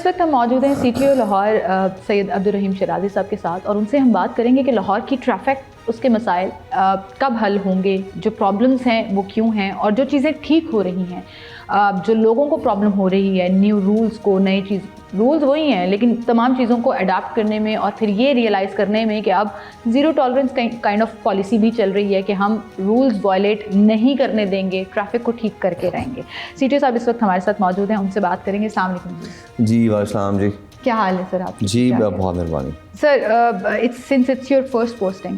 वक्त हम मौजूद हैं CTO लाहौर सैयद अब्दुल रहीम शराजी साहब के साथ, और उनसे हम बात करेंगे कि लाहौर की ट्रैफिक, उसके मसाइल कब हल होंगे, जो प्रॉब्लम्स हैं वो क्यों हैं, और जो चीज़ें ठीक हो रही हैं, जो लोगों को प्रॉब्लम हो रही है न्यू रूल्स को, नई चीज़, रूल्स वही हैं लेकिन तमाम चीज़ों को अडाप्ट करने में, और फिर ये रियलाइज़ करने में कि अब zero tolerance kind of policy भी चल रही है कि हम रूल्स वायलेट नहीं करने देंगे, ट्रैफिक को ठीक करके रहेंगे। CTO साहब इस वक्त हमारे साथ मौजूद हैं, उनसे बात करेंगे। अस्सलाम वालेकुम जी। वालेकुम जी, क्या हाल है सर आपकी? जी बहुत मेहरबानी sir. Since it's your first posting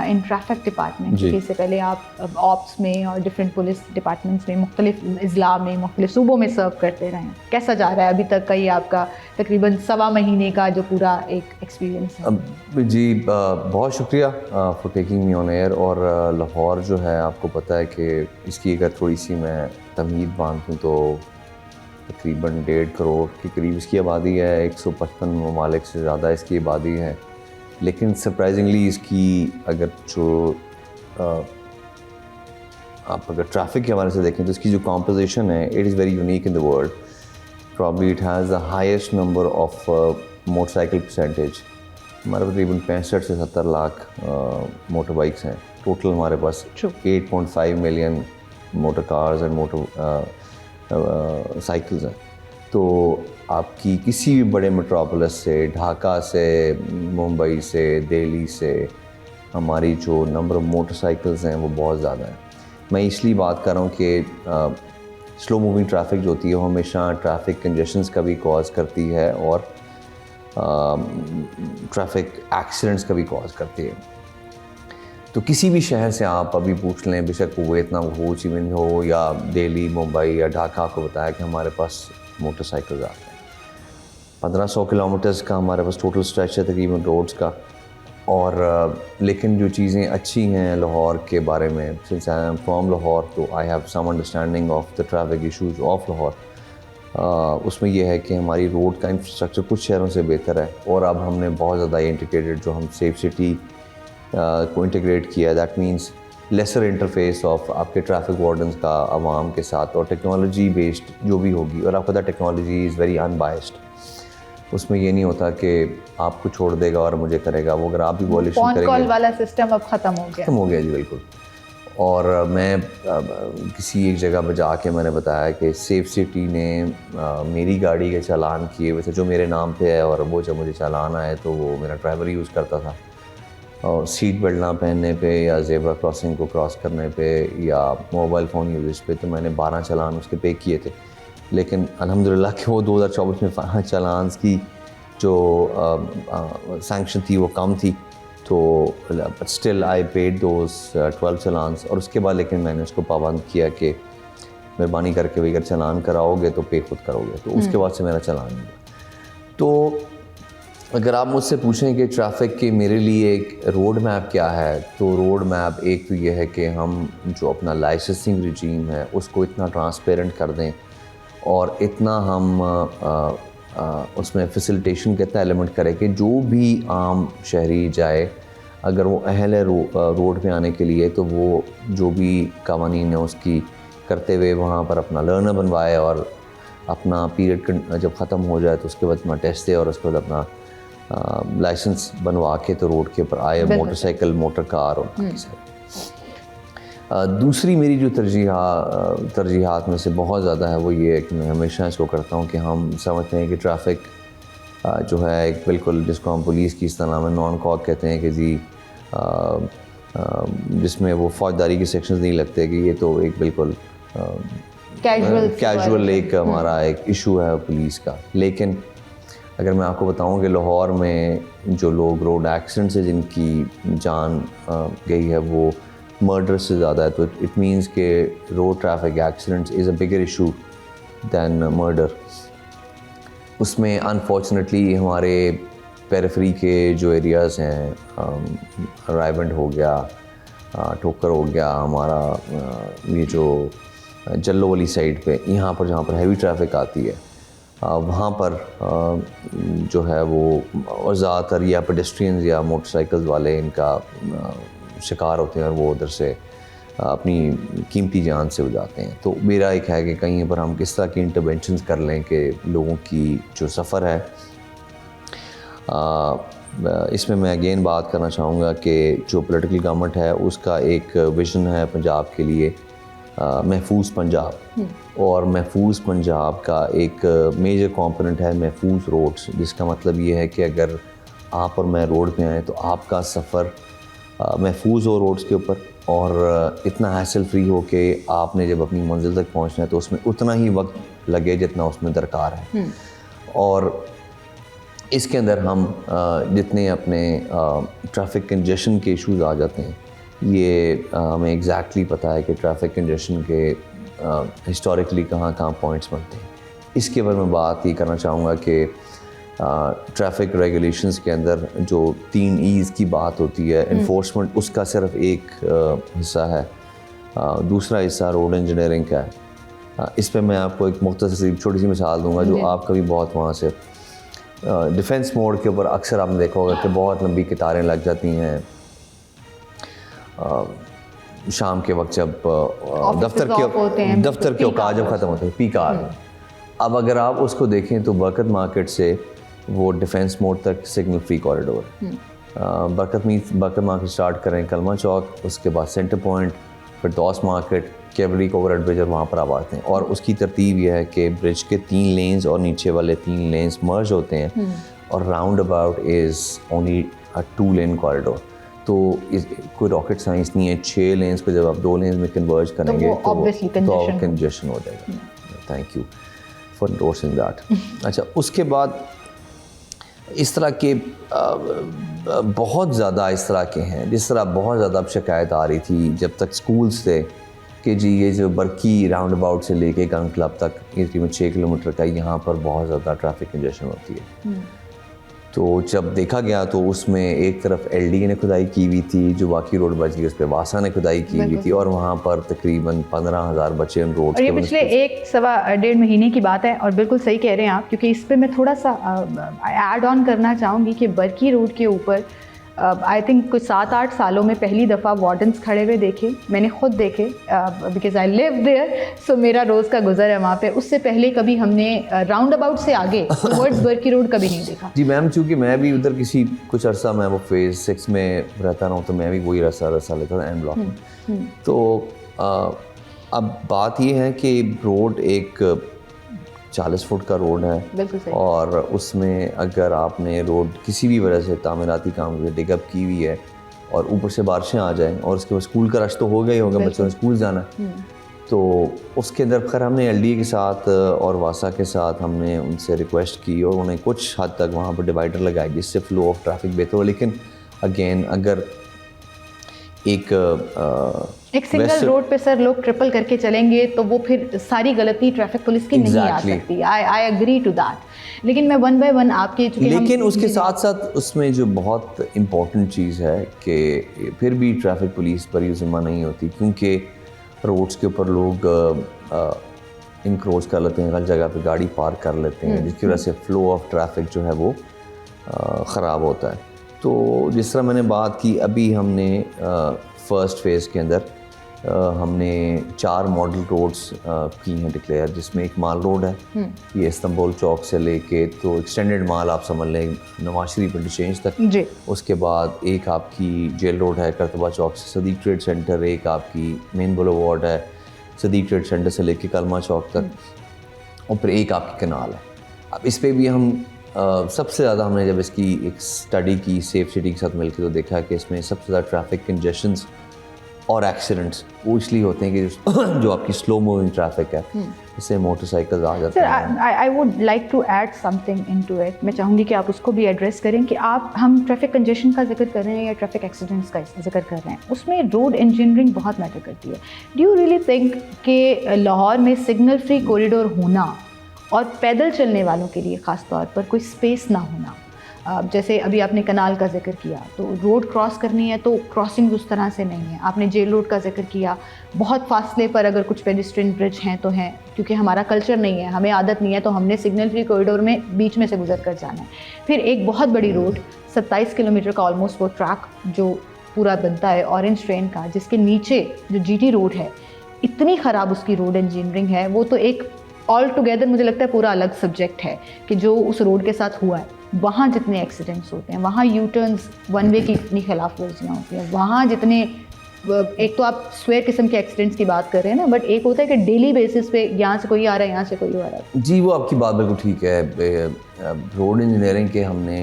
in traffic department, इससे पहले आप ऑप्स में और डिफरेंट पुलिस डिपार्टमेंट्स में, मुख्तलिफ अजला में, मुख्तलिफ सूबों में सर्व करते रहे हैं। कैसा जा रहा है अभी तक का ये आपका तकरीबन 1.25 महीने का जो पूरा एक एक्सपीरियंस है? जी बहुत शुक्रिया for taking me on air. और लाहौर जो है, आपको पता है कि इसकी अगर थोड़ी सी मैं तमहीद बांधूँ तो तकरीबन 1.5 करोड़ के करीब इसकी आबादी है, 155 ममालिक से ज़्यादा इसकी आबादी है। लेकिन सरप्राइजिंगली इसकी अगर जो आप अगर ट्रैफिक के हवाले से देखें तो इसकी जो कॉम्पोजिशन है, it is very unique in the world. Probably it has the highest number of motorcycle percentage. हमारे तकरीबन 65 से 70 लाख मोटर बाइक्स हैं टोटल हमारे पास। 8.5 million motor cars and motor cycles हैं। तो आपकी किसी भी बड़े मेट्रोपोलिस से, ढाका से, मुंबई से, दिल्ली से, हमारी जो नंबर ऑफ़ मोटरसाइकिल्स हैं वो बहुत ज़्यादा है। मैं इसलिए बात कर रहा हूँ कि स्लो मूविंग ट्रैफिक जो होती है वो हमेशा ट्रैफिक कंजेशंस का भी कॉज करती है और ट्रैफिक एक्सीडेंट्स का भी कॉज करती है। तो किसी भी शहर से आप अभी पूछ लें, बेशक वो वियतनाम हो, ची मिन्ह हो, या दिल्ली, मुंबई या ढाका, आपको बताया कि हमारे पास मोटरसाइकिल आते हैं। 1500 किलोमीटर्स का हमारे पास टोटल स्ट्रेच है तकरीबन रोड्स का। और लेकिन जो चीज़ें अच्छी हैं लाहौर के बारे में, since I am from Lahore, तो I have some understanding of the traffic issues of Lahore. उसमें यह है कि हमारी रोड का इंफ्रास्ट्रक्चर कुछ शहरों से बेहतर है, और अब हमने बहुत ज़्यादा इंटीग्रेटेड, जो हम सेफ सिटी को इंटीग्रेट किया। That means lesser interface of आपके ट्रैफिक वार्डन्स का आवाम के साथ, और टेक्नोलॉजी बेस्ड जो भी होगी। और आपको पता है टेक्नोलॉजी इज़ वेरी अनबायस्ड। उसमें ये नहीं होता कि आपको छोड़ देगा और मुझे करेगा, वो अगर आप भी वॉल्यूशन करेंगे। कॉल वाला सिस्टम अब ख़त्म हो गया जी, बिल्कुल। और मैं किसी एक जगह पर जाके मैंने बताया कि सेफ सिटी ने मेरी गाड़ी के चालान किए, वैसे जो मेरे नाम पे है, और वो जब मुझे चालान आए तो वो मेरा ड्राइवर यूज़ करता था, और सीट बेल्ट ना पहनने पे, या ज़ेब्रा क्रॉसिंग को क्रॉस करने पे, या मोबाइल फ़ोन यूज़ पे, तो मैंने 12 चालान उसके पे किए थे। लेकिन अल्हम्दुलिल्लाह कि वो 2024 में 5 चालान्स की जो सैंक्शन थी वो कम थी, तो but still I paid those 12 चालान्स। और उसके बाद लेकिन मैंने उसको पाबंद किया कि मेहरबानी करके अगर चालान कराओगे तो पे खुद करोगे। तो उसके बाद से मेरा चालान नहीं हुआ। तो अगर आप मुझसे पूछें कि ट्रैफिक के मेरे लिए एक रोड मैप क्या है, तो रोड मैप एक तो ये है कि हम जो अपना लाइसेंसिंग रिजीम है उसको इतना ट्रांसपेरेंट कर दें, और इतना हम उसमें फैसिलिटेशन का इतना एलिमेंट करें कि जो भी आम शहरी जाए, अगर वो अहल है रोड पे आने के लिए, तो वो जो भी कावानीन है उसकी करते हुए वहाँ पर अपना लर्नर बनवाए, और अपना पीरियड जब ख़त्म हो जाए तो उसके बाद अपना टेस्ट दे, और उसके बाद अपना लाइसेंस बनवा के तो रोड के ऊपर आए, मोटरसाइकिल, मोटर कार और बाकी सारे। दूसरी मेरी जो तरजीहात में से बहुत ज़्यादा है वो ये है कि मैं हमेशा इसको करता हूँ कि हम समझते हैं कि ट्रैफिक जो है एक बिल्कुल, जिसको हम पुलिस की इस तरह में नॉन कॉग कहते हैं कि जी, जिसमें वो फौजदारी के सेक्शंस नहीं लगते, कि ये तो एक बिल्कुल कैजुअल एक हमारा एक इशू है पुलिस का। लेकिन अगर मैं आपको बताऊं कि लाहौर में जो लोग रोड एक्सीडेंट से जिनकी जान गई है वो मर्डर से ज़्यादा है, तो इट मीन्स के road traffic accidents is a bigger issue than murder. उसमें अनफॉर्चुनेटली हमारे पेरिफेरी के जो एरियाज़ हैं, रायबंड हो गया, ठोकर हो गया, हमारा ये जो जल्लो वाली साइड पे, यहाँ पर जहाँ पर हैवी ट्रैफिक आती है, वहाँ पर जो है वो, और ज़्यादातर या पेडेस्ट्रियंस या मोटरसाइकिल्स वाले इनका शिकार होते हैं, और वो उधर से अपनी कीमती जान से हो जाते हैं। तो मेरा एक है कि कहीं पर हम किस तरह की इंटरवेंशंस कर लें कि लोगों की जो सफ़र है, इसमें मैं अगेन बात करना चाहूँगा कि जो पॉलिटिकल गवर्नमेंट है उसका एक विज़न है पंजाब के लिए, महफूज पंजाब, और महफूज पंजाब का एक मेजर कंपोनेंट है महफूज रोड्स, जिसका मतलब ये है कि अगर आप और मैं रोड पे आएँ तो आपका सफ़र महफूज हो रोड्स के ऊपर, और इतना हैसल फ्री हो कि आपने जब अपनी मंजिल तक पहुंचना है तो उसमें उतना ही वक्त लगे जितना उसमें दरकार है। और इसके अंदर हम जितने अपने ट्रैफिक कंजेशन के इश्यूज आ जाते हैं, ये हमें एग्जैक्टली पता है कि ट्रैफिक कंजेशन के हिस्टोरिकली कहाँ पॉइंट्स बनते हैं। इसके बारे में बात ये करना चाहूँगा कि ट्रैफिक रेगुलेशंस के अंदर जो 3 E's की बात होती है, इन्फोर्समेंट उसका सिर्फ एक हिस्सा है, दूसरा हिस्सा रोड इंजीनियरिंग का है। इस पे मैं आपको एक मुख्तसर छोटी सी मिसाल दूंगा जो आपका भी बहुत वहाँ से डिफेंस मोड के ऊपर अक्सर आपने देखा होगा कि बहुत लंबी कतारें लग जाती हैं शाम के वक्त जब दफ्तर के औकात जब ख़त्म होते हैं, पीक आवर में। अब अगर आप उसको देखें तो बरकत मार्केट से वो डिफेंस मोड तक सिग्नल फ्री कॉरिडोर है। बरकत मार्केट स्टार्ट करें कलमा चौक, उसके बाद सेंटर पॉइंट, फिर दौस मार्केट, केवली ओवरहेड ब्रिज, और वहाँ पर आप आते हैं। और उसकी तरतीब यह है कि ब्रिज के 3 लेन्स और नीचे वाले 3 लेन्स मर्ज होते हैं, और round about is only a 2 lane corridor. तो कोई रॉकेट साइंस नहीं है। 6 लेन्स को जब आप 2 लेन्स में कन्वर्ज करेंगे तो कंजेशन हो जाएगा। Thank you for endorsing that. अच्छा, उसके बाद इस तरह के बहुत ज़्यादा इस तरह के हैं, जिस तरह बहुत ज़्यादा अब शिकायत आ रही थी जब तक स्कूल्स थे कि जी ये जो बरकी राउंड अबाउट से लेके गन क्लब तक तकरीबन 6 किलोमीटर का, यहाँ पर बहुत ज़्यादा ट्रैफिक कंजेशन होती है। तो जब देखा गया तो उसमें एक तरफ LDA ने खुदाई की हुई थी, जो बाकी रोड बच गई उस पर वासा ने खुदाई की हुई थी, और वहाँ पर तकरीबन 15,000 बच्चे उन रोड। और ये पिछले 1-1.5 महीने की बात है, और बिल्कुल सही कह रहे हैं आप, क्योंकि इस पर मैं थोड़ा सा ऐड ऑन करना चाहूँगी कि बरकी रोड के ऊपर आई थिंक कुछ 7-8 सालों में पहली दफ़ा वार्डन्स खड़े हुए देखे, मैंने खुद देखे, बिकॉज आई लिव देयर, सो मेरा रोज़ का गुजर है वहाँ पे। उससे पहले कभी हमने राउंड अबाउट से आगे टुवर्ड्स बरकी रोड कभी नहीं देखा। जी मैम, चूँकि मैं भी उधर कुछ अरसा मैं वो फेज़ 6 में रहता रहा हूँ, तो मैं भी वही रसा लेता था एंड ब्लॉक में। तो अब बात ये है कि रोड एक 40 फुट का रोड है, और उसमें अगर आपने रोड किसी भी वजह से तामीराती काम में डिगअप की हुई है और ऊपर से बारिशें आ जाएं, और उसके बाद स्कूल का रश तो हो गई होगा, बच्चों ने स्कूल जाना, तो उसके अंदर खैर हमने LDA के साथ और वासा के साथ हमने उनसे रिक्वेस्ट की, और उन्हें कुछ हद तक वहाँ पर डिवाइडर लगाए जिससे फ्लो ऑफ ट्रैफिक बेहतर हो। लेकिन अगेन अगर एक सिंगल रोड पे सर लोग ट्रिपल करके चलेंगे तो वो फिर सारी गलती ट्रैफिक पुलिस की नहीं आ सकती। I agree to that. लेकिन मैं 1 बाय 1 आपके, लेकिन उसके साथ साथ उसमें जो बहुत इम्पोर्टेंट चीज़ है कि फिर भी ट्रैफिक पुलिस पर ये जिम्मा नहीं होती, क्योंकि रोड्स के ऊपर लोग इंक्रोच कर लेते हैं, गलत जगह पे गाड़ी पार्क कर लेते हैं, जिसकी वजह से फ़्लो ऑफ ट्रैफिक जो है वो ख़राब होता है। तो जिस तरह मैंने बात की, अभी हमने फर्स्ट फेज़ के अंदर हमने 4 मॉडल रोड्स की हैं डिक्लेयर, जिसमें एक माल रोड है, ये इस्तांबुल चौक से लेके तो एक्सटेंडेड माल आप समझ लें नवाज शरीफ इंटरचेंज तक जी। उसके बाद एक आपकी जेल रोड है करतबा चौक से सदीक ट्रेड सेंटर, एक आपकी मेन बुलेवार्ड है सदीक ट्रेड सेंटर से लेके कलमा चौक तक, और फिर एक आपकी कनाल है। अब इस पर भी हम सबसे ज़्यादा हमने जब इसकी एक स्टडी की सेफ सिटी के साथ मिलकर, तो देखा कि इसमें सबसे ज़्यादा ट्रैफिक कंजेशंस और एक्सीडेंट्स वो इसलिए होते हैं कि जो आपकी स्लो मूविंग ट्रैफिक है, इससे मोटरसाइकिल आ जाते हैं। I would like to add something into it. मैं चाहूँगी कि आप उसको भी एड्रेस करें कि हम ट्रैफिक कंजेशन का जिक्र कर रहे हैं या ट्रैफिक एक्सीडेंट्स का जिक्र कर रहे हैं, उसमें रोड इंजीनियरिंग बहुत मैटर करती है। डू यू रियली थिंक कि लाहौर में सिग्नल फ्री कॉरिडोर होना और पैदल चलने वालों के लिए ख़ास तौर पर कोई स्पेस ना होना, जैसे अभी आपने कनाल का जिक्र किया, तो रोड क्रॉस करनी है तो क्रॉसिंग उस तरह से नहीं है, आपने जेल रोड का जिक्र किया, बहुत फासले पर अगर कुछ पेडिस्ट्रियन ब्रिज हैं तो हैं, क्योंकि हमारा कल्चर नहीं है, हमें आदत नहीं है, तो हमने सिग्नल फ्री कॉरिडोर में बीच में से गुजर कर जाना है। फिर एक बहुत बड़ी रोड 27 किलोमीटर का ऑलमोस्ट वो ट्रैक जो पूरा बनता है ऑरेंज ट्रेन का, जिसके नीचे जो जीटी रोड है, इतनी ख़राब उसकी रोड इंजीनियरिंग है, वो तो एक ऑल टुगेदर मुझे लगता है पूरा अलग सब्जेक्ट है कि जो उस रोड के साथ हुआ है। वहाँ जितने एक्सीडेंट्स होते हैं, वहाँ यू टर्न्स वन वे की इतनी खिलाफ वर्जियाँ होती हैं, वहाँ जितने, एक तो आप स्वेयर किस्म के एक्सीडेंट्स की बात कर रहे हैं ना, बट एक होता है कि डेली बेसिस पे यहाँ से कोई आ रहा है, यहाँ से कोई आ रहा है। जी, वो आपकी बात बिल्कुल ठीक है। रोड इंजीनियरिंग के हमने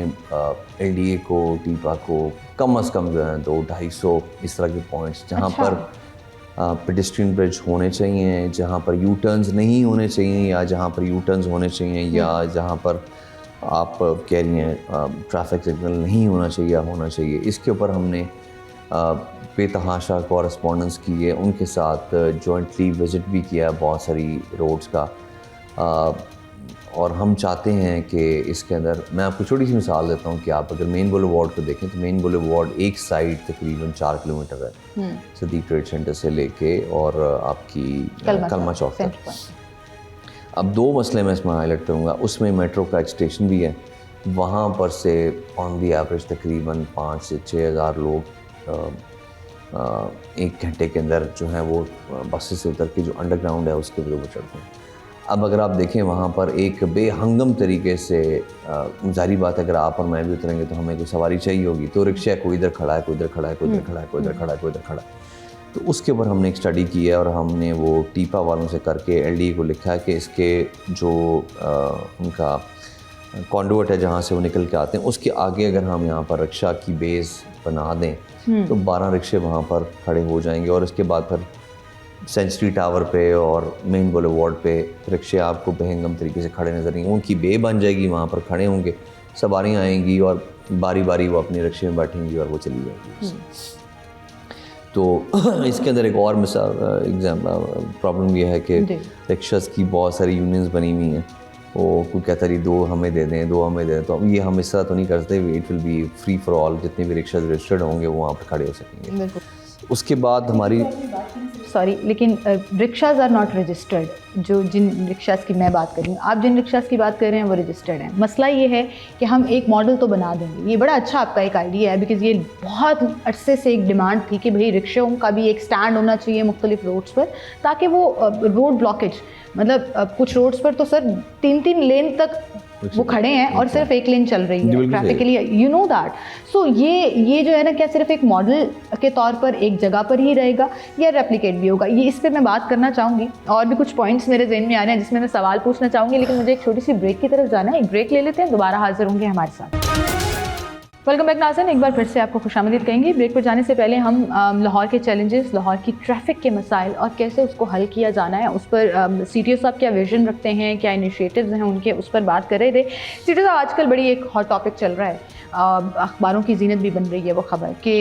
एलडीए को, टीपा को कम अज़ कम जो है 200-250 इस तरह के पॉइंट्स जहाँ पर पेडेस्ट्रियन ब्रिज होने चाहिए, जहाँ पर यू टर्न्स नहीं होने चाहिए, या जहाँ पर यू टर्न्स होने चाहिए, या जहाँ पर आप कह रही हैं ट्रैफिक सिग्नल नहीं होना चाहिए या होना चाहिए, इसके ऊपर हमने बेतहाशा कॉरस्पॉन्डेंस की है, उनके साथ जॉइंटली विज़िट भी किया बहुत सारी रोड्स का। और हम चाहते हैं कि इसके अंदर, मैं आपको छोटी सी मिसाल देता हूँ कि आप अगर मेन बुलेवार्ड को देखें तो मेन बुलेवार्ड एक साइड तकरीबन 4 किलोमीटर है सदीक ट्रेड सेंटर से लेके और आपकी कलमा चौक तक। अब 2 मसले मैं इसमें हाईलाइट करूँगा। उसमें मेट्रो का एक स्टेशन भी है, वहाँ पर से ऑन दी एवरेज तकरीबन 5 से 6 हज़ार लोग 1 घंटे के अंदर जो है वो बसेस से उतर के जो अंडरग्राउंड है उसके ऊपर चढ़ते हैं। अब अगर आप देखें वहाँ पर एक बेहंगम तरीके से, जारी बात है अगर आप और मैं भी उतरेंगे तो हमें कोई सवारी चाहिए होगी, तो रिक्शा कोई इधर खड़ा है, कोई इधर खड़ा है, कोई इधर खड़ा है, कोई इधर खड़ा है, कोई इधर खड़ा है। तो उसके ऊपर हमने एक स्टडी की है और हमने वो टीपा वालों से करके एलडीए को लिखा है कि इसके जो उनका कॉन्डुइट है जहाँ से वो निकल के आते हैं, उसके आगे अगर हम यहाँ पर रिक्शा की बेस बना दें तो 12 रिक्शे वहाँ पर खड़े हो जाएंगे और इसके बाद फिर सेंचुरी टावर पे और मेन बुलेवार्ड पे रिक्शे आपको बेहंगम तरीके से खड़े नजर आएंगे। उनकी बे बन जाएगी, वहाँ पर खड़े होंगे, सवारियाँ आएंगी और बारी बारी वो अपने रिक्शे में बैठेंगी और वो चली जाएगी। तो इसके अंदर एक और मिसाल प्रॉब्लम ये है कि रिक्शास की बहुत सारी यूनियंस बनी हुई हैं, वो कोई कहता रही 2 हमें दे दें, 2 हमें दे दें, तो अब ये हम इस तरह तो नहीं कर सकते। It will be free for all, जितने भी रिक्शा रजिस्टर्ड होंगे वो वहाँ पर खड़े हो सकेंगे। उसके बाद हमारी लेकिन रिक्शाज आर नॉट रजिस्टर्ड, जो जिन रिक्शास की मैं बात कर रही हूँ, आप जिन रिक्शास की बात कर रहे हैं वो रजिस्टर्ड हैं। मसला ये है कि हम एक मॉडल तो बना देंगे, ये बड़ा अच्छा आपका एक आइडिया है, बिकॉज़ ये बहुत अरसे से एक डिमांड थी कि भाई रिक्शाओं का भी एक स्टैंड होना चाहिए मुख्तलिफ रोड्स पर, ताकि वो रोड ब्लॉकेज, मतलब कुछ रोड्स पर तो सर 3-3 लेन तक वो खड़े हैं और सिर्फ एक लेन चल रही है ट्रैफिक के लिए, यू नो दैट। सो ये जो है ना, क्या सिर्फ एक मॉडल के तौर पर एक जगह पर ही रहेगा या रेप्लिकेट भी होगा, ये इस पर मैं बात करना चाहूँगी। और भी कुछ पॉइंट्स मेरे जहन में आ रहे हैं जिसमें मैं सवाल पूछना चाहूँगी, लेकिन मुझे एक छोटी सी ब्रेक की तरफ जाना है। एक ब्रेक ले लेते हैं, दोबारा हाजिर होंगे हमारे साथ। वेलकम बैक नाज़रीन, एक बार फिर से आपको खुशामदीद कहेंगे। ब्रेक पर जाने से पहले हम लाहौर के चैलेंजेस, लाहौर की ट्रैफिक के मसाइल और कैसे उसको हल किया जाना है, उस पर सीटीओ साहब क्या विजन रखते हैं, क्या इनिशिएटिव्स हैं उनके, उस पर बात कर रहे थे। सीटीओ साहब, आजकल बड़ी एक हॉट टॉपिक चल रहा है, अखबारों की जीनत भी बन रही है वो खबर कि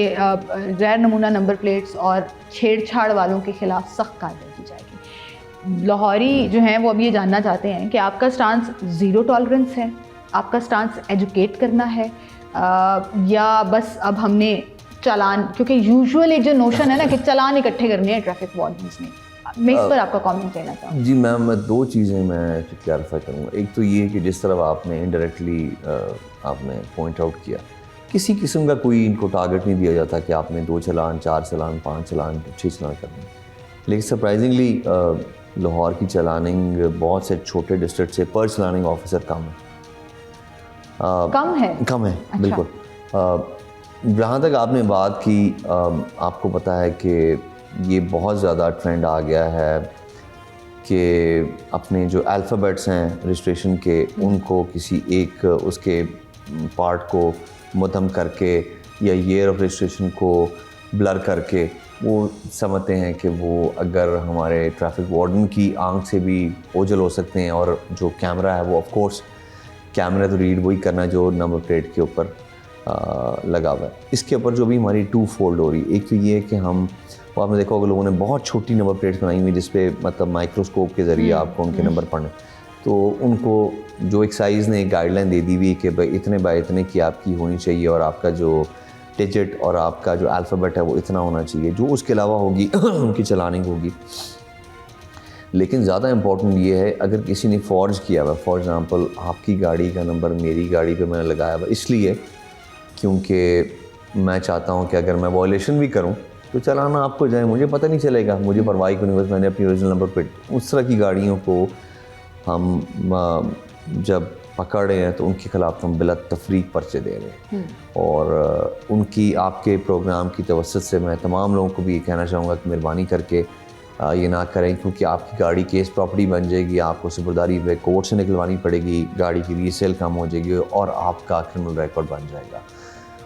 गैर नमूना नंबर प्लेट्स और छेड़छाड़ वालों के खिलाफ सख्त कार्रवाई की जाएगी। लाहौरी जो हैं वो अब ये जानना चाहते हैं कि आपका स्टांस ज़ीरो टॉलरेंस है, आपका स्टांस एजुकेट करना है, या बस अब हमने चालान, क्योंकि यूजुअली जो नोशन है ना कि चालान इकट्ठे करने हैं ट्रैफिक वार्डन्स ने, मैं इस पर आपका कमेंट देना चाहूँगी। जी मैम, मैं 2 चीज़ें मैं क्लैरिफाई करूँगा। एक तो ये कि जिस तरह आपने इनडायरेक्टली आपने पॉइंट आउट किया, किसी किस्म का कोई इनको टारगेट नहीं दिया जाता कि आपने 2 चालान, 4 चालान, 5 चालान, 6 चालान करने। लेकिन सरप्राइजिंगली लाहौर की चालानिंग बहुत से छोटे डिस्ट्रिक्ट से पर चालानिंग ऑफिसर कम है। कम है? अच्छा। बिल्कुल। जहाँ तक आपने बात की, आपको पता है कि ये बहुत ज़्यादा ट्रेंड आ गया है कि अपने जो अल्फ़ाबेट्स हैं रजिस्ट्रेशन के, उनको किसी एक उसके पार्ट को मुतम करके या ईयर ऑफ रजिस्ट्रेशन को ब्लर करके वो समझते हैं कि वो अगर हमारे ट्रैफिक वार्डन की आंख से भी ओझल हो सकते हैं। और जो कैमरा है वो ऑफ कोर्स कैमरा तो रीड वही करना जो नंबर प्लेट के ऊपर लगा हुआ है। इसके ऊपर जो भी हमारी 2 फोल्ड हो रही है, एक तो ये है कि हम, आपने देखा होगा लोगों ने बहुत छोटी नंबर प्लेट्स बनाई हुई जिस पे मतलब माइक्रोस्कोप के ज़रिए आपको उनके नंबर पढ़ने, तो उनको जो एक साइज़ ने एक गाइडलाइन दे दी हुई है कि भाई इतने बाय इतने की आपकी होनी चाहिए और आपका जो डिजिट और आपका जो अल्फ़ाबेट है वो इतना होना चाहिए, जो उसके अलावा होगी उनकी चलानिंग होगी। लेकिन ज़्यादा इम्पोर्टेंट ये है, अगर किसी ने फॉर्ज किया हुआ, फॉर एग्ज़ाम्पल आपकी गाड़ी का नंबर मेरी गाड़ी पे मैंने लगाया हुआ इसलिए क्योंकि मैं चाहता हूँ कि अगर मैं वॉयलेशन भी करूँ तो चलाना आपको जाए, मुझे पता नहीं चलेगा, मुझे परवाही को नहीं, बस मैंने अपनी ओरिजिनल नंबर प्लेट। उस तरह की गाड़ियों को हम जब पकड़ रहे हैं तो उनके ख़िलाफ़ हम बिला तफरीक पर्चे दे रहे हैं। और उनकी आपके प्रोग्राम की तवज्जुह से मैं तमाम लोगों को भी ये कहना चाहूँगा कि मेहरबानी करके ये ना करें, क्योंकि आपकी गाड़ी केस प्रॉपर्टी बन जाएगी, आपको सुबरदारी पे कोर्ट से निकलवानी पड़ेगी, गाड़ी की रीसेल कम हो जाएगी और आपका क्रिमिनल रिकॉर्ड बन जाएगा।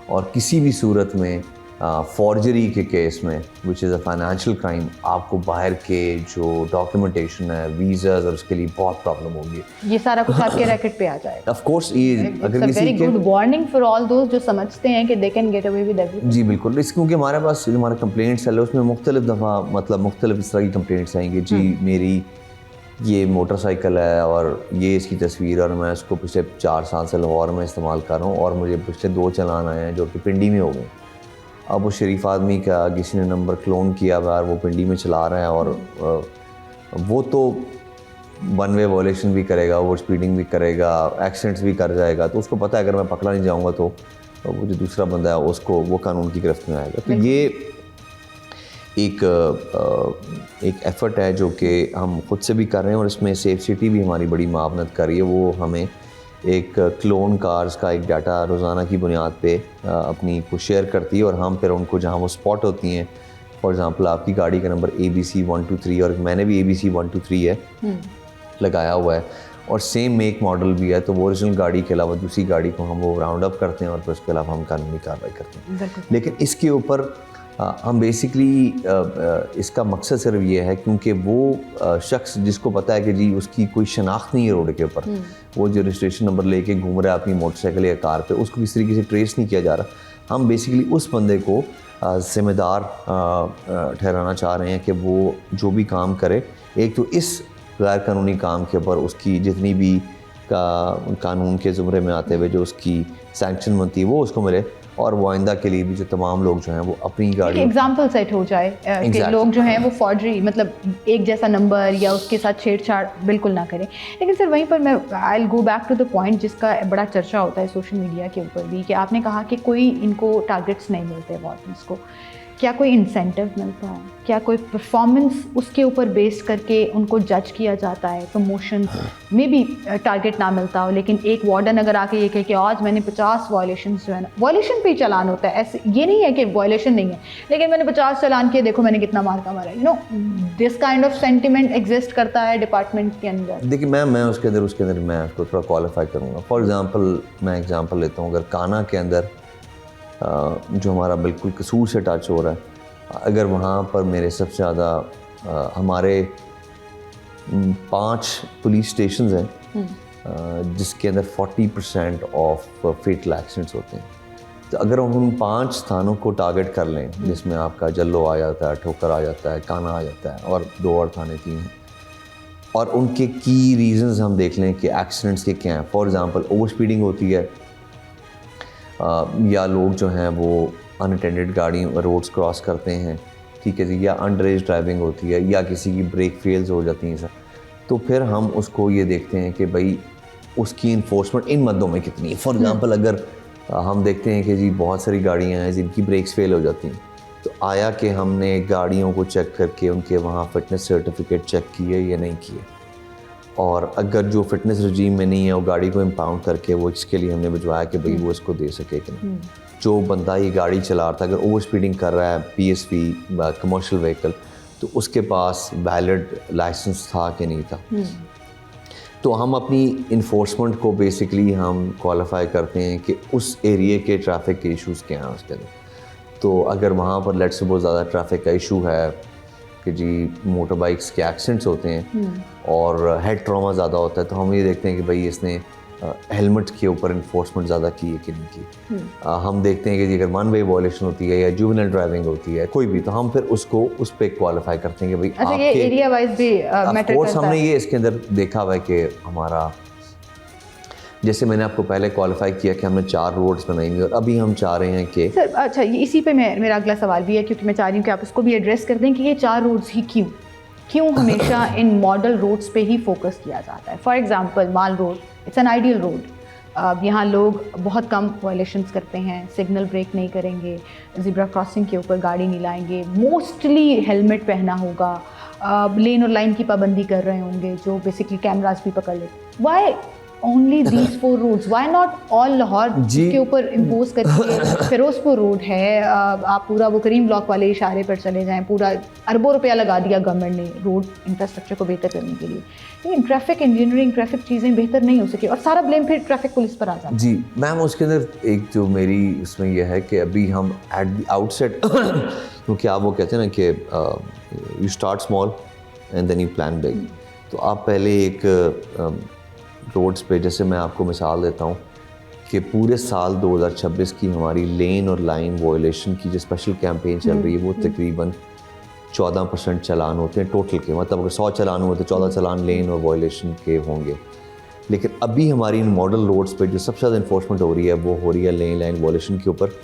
और किसी भी सूरत में फॉर्जरी के केस में, which is a financial crime, आपको बाहर के जो डॉक्यूमेंटेशन है, वीज़ाज, और उसके लिए बहुत प्रॉब्लम होगी। ये सारा कुछ आपके रैकेट पे आ जाएगा। ऑफ कोर्स ये अगर किसी very good warning for all दोस्त जो समझते हैं कि they can get away with everything. जी बिल्कुल, इस क्योंकि हमारे पास हमारा कंप्लेंट सेल है, उसमें मुख्तलिफ दफ़ा मतलब मुख्तलिफ इस तरह की कंप्लेंट्स आएंगी, जी मेरी ये मोटरसाइकिल है और ये इसकी तस्वीर, और मैं उसको पिछले 4 साल से लाहौर में इस्तेमाल कर रहा हूँ और मुझे पिछले 2 चालान आए हैं जो कि पिंडी में हो गए। अब वो शरीफ आदमी का किसी ने नंबर क्लोन किया हुआ है, वो पिंडी में चला रहा है और वो तो वन वे वॉयलेशन भी करेगा, ओवर स्पीडिंग भी करेगा, एक्सीडेंट्स भी कर जाएगा। तो उसको पता है अगर मैं पकड़ा नहीं जाऊँगा तो वो जो दूसरा बंदा है उसको वो कानून की गिरफ्त में आएगा। तो ये एक एफ़र्ट है जो कि हम खुद से भी कर रहे हैं, और इसमें सेफ सिटी भी हमारी बड़ी मावनत कर रही है। वो हमें एक क्लोन कार्स का एक डाटा रोज़ाना की बुनियाद पे अपनी को शेयर करती है, और हम फिर उनको जहाँ वो स्पॉट होती हैं, फॉर एग्ज़ाम्पल आपकी गाड़ी का नंबर ABC 123 और मैंने भी ABC 123 है लगाया हुआ है, और सेम मेक मॉडल भी है, तो वो ओरिजिनल गाड़ी के अलावा दूसरी गाड़ी को हम वो राउंड अप करते हैं और फिर उसके अलावा हम कानूनी कार्रवाई करते हैं। लेकिन इसके ऊपर हम बेसिकली इसका मकसद सिर्फ ये है क्योंकि वो शख्स जिसको पता है कि जी उसकी कोई शनाख्त नहीं है रोड के ऊपर, वो जो रजिस्ट्रेशन नंबर लेके घूम रहा है अपनी मोटरसाइकिल या कार पे, उसको किसी तरीके से ट्रेस नहीं किया जा रहा। हम बेसिकली उस बंदे को ज़िम्मेदार ठहराना चाह रहे हैं कि वो जो भी काम करे, एक तो इस गैर कानूनी काम के ऊपर उसकी जितनी भी कानून के ज़ुमरे में आते हुए जो उसकी सैंक्शन बनती है वो उसको मिले, और वो आइंदा के लिए भी जो तमाम लोग जो हैं वो अपनी गाड़ी एग्जाम्पल सेट हो जाए कि लोग जो हैं वो फॉर्जरी मतलब एक जैसा नंबर या उसके साथ छेड़छाड़ बिल्कुल ना करें। लेकिन सर वहीं पर मैं I will go back to the point जिसका बड़ा चर्चा होता है सोशल मीडिया के ऊपर भी, कि आपने कहा कि कोई इनको टारगेट्स नहीं मिलते वॉर्डन्स को। क्या कोई इंसेंटिव मिलता है? क्या कोई परफॉर्मेंस उसके ऊपर बेस्ड करके उनको जज किया जाता है? प्रमोशन में भी टारगेट ना मिलता हो, लेकिन एक वार्डन अगर आके ये कहे कि आज मैंने 50 वायलेशन जो है ना, वायलेशन पे ही चालान होता है, ऐसे ये नहीं है कि वायलेशन नहीं है, लेकिन मैंने 50 चालान किए, देखो मैंने कितना मार का मारा, you know this kind of sentiment exist करता है डिपार्टमेंट के अंदर। देखिए मैं उसके अंदर मैं उसको थोड़ा क्वालिफाई करूँगा। फॉर एग्ज़ाम्पल मैं एग्ज़ाम्पल लेता हूँ, अगर काना के अंदर जो हमारा बिल्कुल कसूर से टच हो रहा है, अगर वहाँ पर मेरे सबसे ज़्यादा हमारे 5 पुलिस स्टेशंस हैं जिसके अंदर 40% ऑफ फेटल एक्सीडेंट्स होते हैं। तो अगर हम उन 5 स्थानों को टारगेट कर लें, जिसमें आपका जल्लो आ जाता है, ठोकर आ जाता है, काना आ जाता है, और 2 और थाने 3 हैं, और उनके की रीजंस हम देख लें कि एक्सीडेंट्स के क्या हैं। फॉर एग्ज़ाम्पल ओवर स्पीडिंग होती है, या लोग जो हैं वो अनअटेंडेड गाड़ी रोड्स क्रॉस करते हैं, ठीक है जी, या अंडर एज ड्राइविंग होती है, या किसी की ब्रेक फेल्स हो जाती हैं सर, तो फिर हम उसको ये देखते हैं कि भाई उसकी इन्फोर्समेंट इन मद्दों में कितनी है। फॉर एग्ज़ाम्पल अगर हम देखते हैं कि जी बहुत सारी गाड़ियाँ हैं जिनकी ब्रेक्स फेल हो जाती हैं, तो आया कि हमने गाड़ियों को चेक करके उनके वहाँ फ़िटनेस सर्टिफिकेट चेक किए या नहीं किए, और अगर जो फिटनेस रजीम में नहीं है वो गाड़ी को इम्पाउंड करके वो इसके लिए हमने भिजवाया कि भाई वो इसको दे सके कि नहीं। जो बंदा ये गाड़ी चला रहा था अगर ओवर स्पीडिंग कर रहा है, PSV कमर्शियल व्हीकल, तो उसके पास वैलिड लाइसेंस था कि नहीं था। तो हम अपनी इन्फोर्समेंट को बेसिकली हम क्वालिफाई करते हैं कि उस एरिए के ट्रैफिक के इश्यूज़ क्या हैं उसके अंदर। तो अगर वहाँ पर लेट्स से बहुत ज़्यादा ट्रैफिक का इशू है कि जी मोटर बाइक्स के एक्सीडेंट्स होते हैं और हेड ट्रॉमा ज़्यादा होता है, तो हम ये देखते हैं कि भाई इसने हेलमेट के ऊपर इन्फोर्समेंट ज़्यादा की है कि नहीं की। हम देखते हैं कि अगर वन वे वॉयलेशन होती है या जुवेनाइल ड्राइविंग होती है कोई भी, तो हम फिर उसको उस पर क्वालिफाई करते हैं कि भाई अच्छा ये एरिया वाइज भी मैटर करता है। हमने ये इसके अंदर देखा हुआ है कि हमारा, जैसे मैंने आपको पहले क्वालिफाई किया कि हमने 4 रोड्स बनाई हुई, और अभी हम चाह रहे हैं कि सर अच्छा इसी पे मेरा अगला सवाल भी है, क्योंकि मैं चाह रही हूँ कि आप इसको भी एड्रेस कर दें कि ये 4 रोड्स ही क्यों हमेशा इन मॉडल रोड्स पे ही फोकस किया जाता है। For example mall road, it's an ideal road, यहाँ लोग बहुत कम वायलेशंस करते हैं, सिग्नल ब्रेक नहीं करेंगे, ज़ेब्रा क्रॉसिंग के ऊपर गाड़ी नहीं लाएंगे, मोस्टली हेलमेट पहना होगा, लेन और लाइन की पाबंदी कर रहे होंगे जो बेसिकली कैमरास भी पकड़ लेते। Why only these 4 routes, why not all Lahore के ऊपर इम्पोज करके फिरोजपुर रोड है, आप पूरा वो करीम ब्लॉक वाले इशारे पर चले जाएं, पूरा अरबों रुपया लगा दिया गवर्नमेंट ने रोड इंफ्रास्ट्रक्चर को बेहतर करने के लिए, लेकिन ट्रैफिक इंजीनियरिंग, ट्रैफिक चीज़ें बेहतर नहीं हो सकी और सारा ब्लेम फिर ट्रैफिक पुलिस पर आ जाता है। जी मैम, उसके अंदर एक जो मेरी उसमें यह है कि अभी हम एट द आउटसेट क्योंकि आप वो कहते हैं ना कि you start small and then you plan big, तो आप पहले एक रोड्स पे, जैसे मैं आपको मिसाल देता हूँ कि पूरे साल 2026 की हमारी लेन और लाइन वायलेशन की जो स्पेशल कैंपेन चल रही है वो तकरीबन 14% चालान होते हैं टोटल के, मतलब अगर 100 चालान हुए तो 14 चालान लेन और वायलेशन के होंगे। लेकिन अभी हमारी इन मॉडल रोड्स पे जो सबसे ज़्यादा इन्फोर्समेंट हो रही है वो हो रही है लेन लाइन वायलेशन के ऊपर,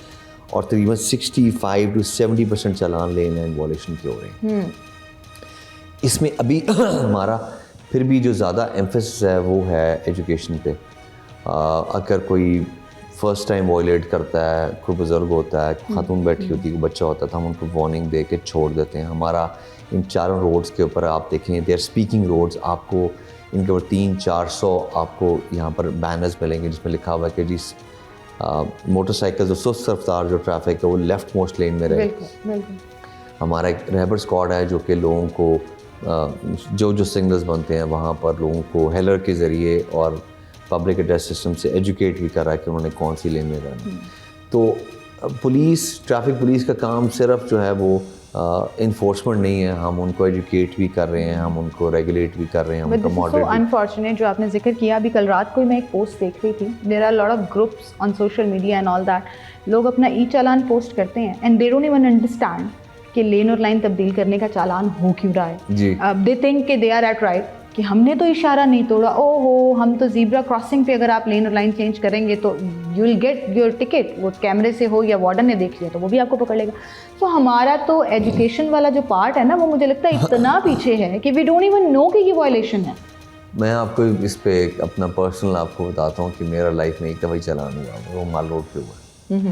और तकरीबन 65 to 70% challan lane line violation के हो रहे हैं। इसमें अभी हमारा फिर भी जो ज़्यादा एम्फेसिस है वो है एजुकेशन पे। अगर कोई फ़र्स्ट टाइम वायलेट करता है, कोई बुज़ुर्ग होता है, खातून बैठी होती है, कोई बच्चा होता है, तो हम उनको वार्निंग दे के छोड़ देते हैं। हमारा इन चारों रोड्स के ऊपर आप देखें, दे आर स्पीकिंग रोड्स, आपको इनके ऊपर 300-400 आपको यहाँ पर बैनर्स मिलेंगे जिसमें लिखा हुआ है कि जी मोटरसाइकिल जो सुस्त रफ्तार जो ट्रैफिक है वो लेफ़्ट मोस्ट लेन में रहे। हमारा एक रहबर स्क्वाड है जो कि लोगों को जो सिग्नल्स बनते हैं वहाँ पर लोगों को हेलर के ज़रिए और पब्लिक एड्रेस सिस्टम से एजुकेट भी कर रहा है कि उन्होंने कौन सी लेन में जाना। तो पुलिस, ट्रैफिक पुलिस का काम सिर्फ जो है वो इन्फोर्समेंट नहीं है, हम उनको एजुकेट भी कर रहे हैं, हम उनको रेगुलेट भी कर रहे हैं, उनको मॉडरेट। अनफॉर्चुनेट जो आपने जिक्र किया, अभी कल रात को मैं एक पोस्ट देख रही थी, there are lot of groups on social media and all that, लोग अपना ई चालान पोस्ट करते हैं and they don't even understand कि लेन और लाइन तब्दील करने का चालान हो क्यों रहा है। दे थिंक कि दे आर एट राइट, कि हमने तो इशारा नहीं तोड़ा, ओहो हम तो ज़ीब्रा क्रॉसिंग पे अगर आप लेन और लाइन चेंज करेंगे तो you will get your ticket, वो कैमरे से हो या वार्डन ने देख लिया तो वो भी आपको पकड़ लेगा। तो हमारा तो एजुकेशन वाला जो पार्ट है ना, वो मुझे लगता है इतना पीछे है कि वी डोंट इवन नो कि ये वायलेशन है। मैं आपको इस पे अपना पर्सनल आपको बताता हूँ कि मेरा लाइफ में एक दफ़ा ही चालान हुआ, वो माल रोड पे हुआ।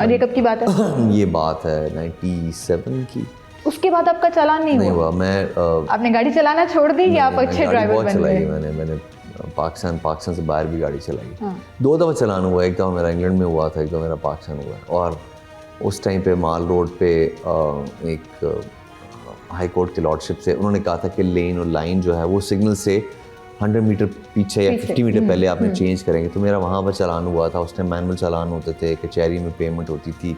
और ये कब की बात है? ये बात है 97 की। उसके बाद आपका चालान नहीं हुआ? मैं आपने गाड़ी चलाना छोड़ दी या आप अच्छे ड्राइवर बन गए? मैंने पाकिस्तान से बाहर भी गाड़ी चलाई। 2 दफ़ा चालान हुआ, एक दफ़ा मेरा इंग्लैंड में हुआ था, एक दफ़ा मेरा पाकिस्तान हुआ। और उस टाइम पे माल रोड पे एक हाई कोर्ट के लॉर्डशिप से उन्होंने कहा था कि लेन और लाइन जो है वो सिग्नल से 100 मीटर पीछे या 50 मीटर पहले आपने चेंज करेंगे। तो मेरा वहाँ पर चालान हुआ था, उस टाइम मैनुअल चालान होते थे, कचहरी में पेमेंट होती थी,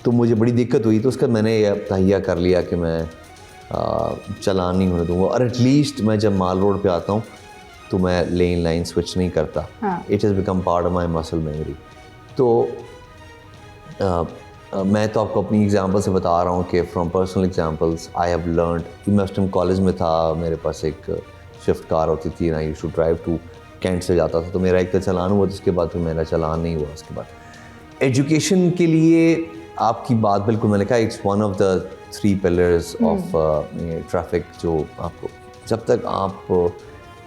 तो मुझे बड़ी दिक्कत हुई। तो उसका मैंने यह तहिया कर लिया कि मैं चालान नहीं होने दूँगा, और एटलीस्ट मैं जब माल रोड पे आता हूँ तो मैं लेन लाइन स्विच नहीं करता। It has become part of my muscle memory. तो मैं तो आपको अपनी एग्जांपल से बता रहा हूँ कि from personal examples I have learned. मैं उस टाइम कॉलेज में था, मेरे पास एक शिफ्ट कार होती थी, I used to drive to Cantt से जाता था, तो मेरा एक तो चालान हुआ, तो उसके बाद फिर मेरा चालान नहीं हुआ। उसके बाद एजुकेशन के लिए आपकी बात बिल्कुल, मैंने कहा it's one of the 3 pillars of traffic, जो आपको जब तक आप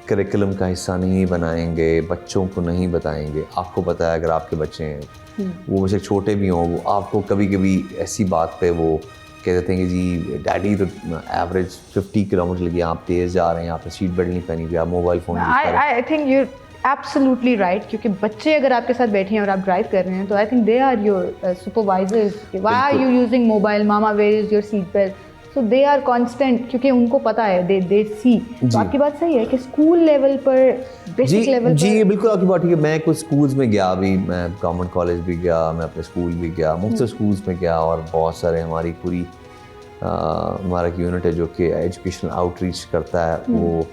करिकुलम का हिस्सा नहीं बनाएंगे, बच्चों को नहीं बताएंगे। आपको पता है अगर आपके बच्चे हैं वो वैसे छोटे भी हों, वो आपको कभी कभी ऐसी बात पे वो कह देते हैं कि जी डैडी तो एवरेज 50 किलोमीटर लगी, आप तेज़ जा रहे हैं, आपने सीट बेल्ट नहीं पहनी हुई, आप मोबाइल फ़ोन यूज़ कर रहे हैं। I think you absolutely right, क्योंकि बच्चे अगर आपके साथ बैठे हैं और आप ड्राइव कर रहे हैं तो I think they are your supervisors. Why are you using mobile, मामा where is your seat belt, so they are constant, क्योंकि उनको पता है, दे सी। तो आपकी बात सही है कि स्कूल लेवल पर, बेसिक लेवल पर। जी बिल्कुल आपकी बात ठीक है। मैं कुछ स्कूल्स में गया भी, मैं गवर्नमेंट कॉलेज भी गया, मैं अपने स्कूल भी गया, मुख्तलिफ स्कूल्स में गया, और बहुत सारे हमारी पूरी हमारा एक यूनिट है जो कि एजुकेशनल आउटरीच करता है, वो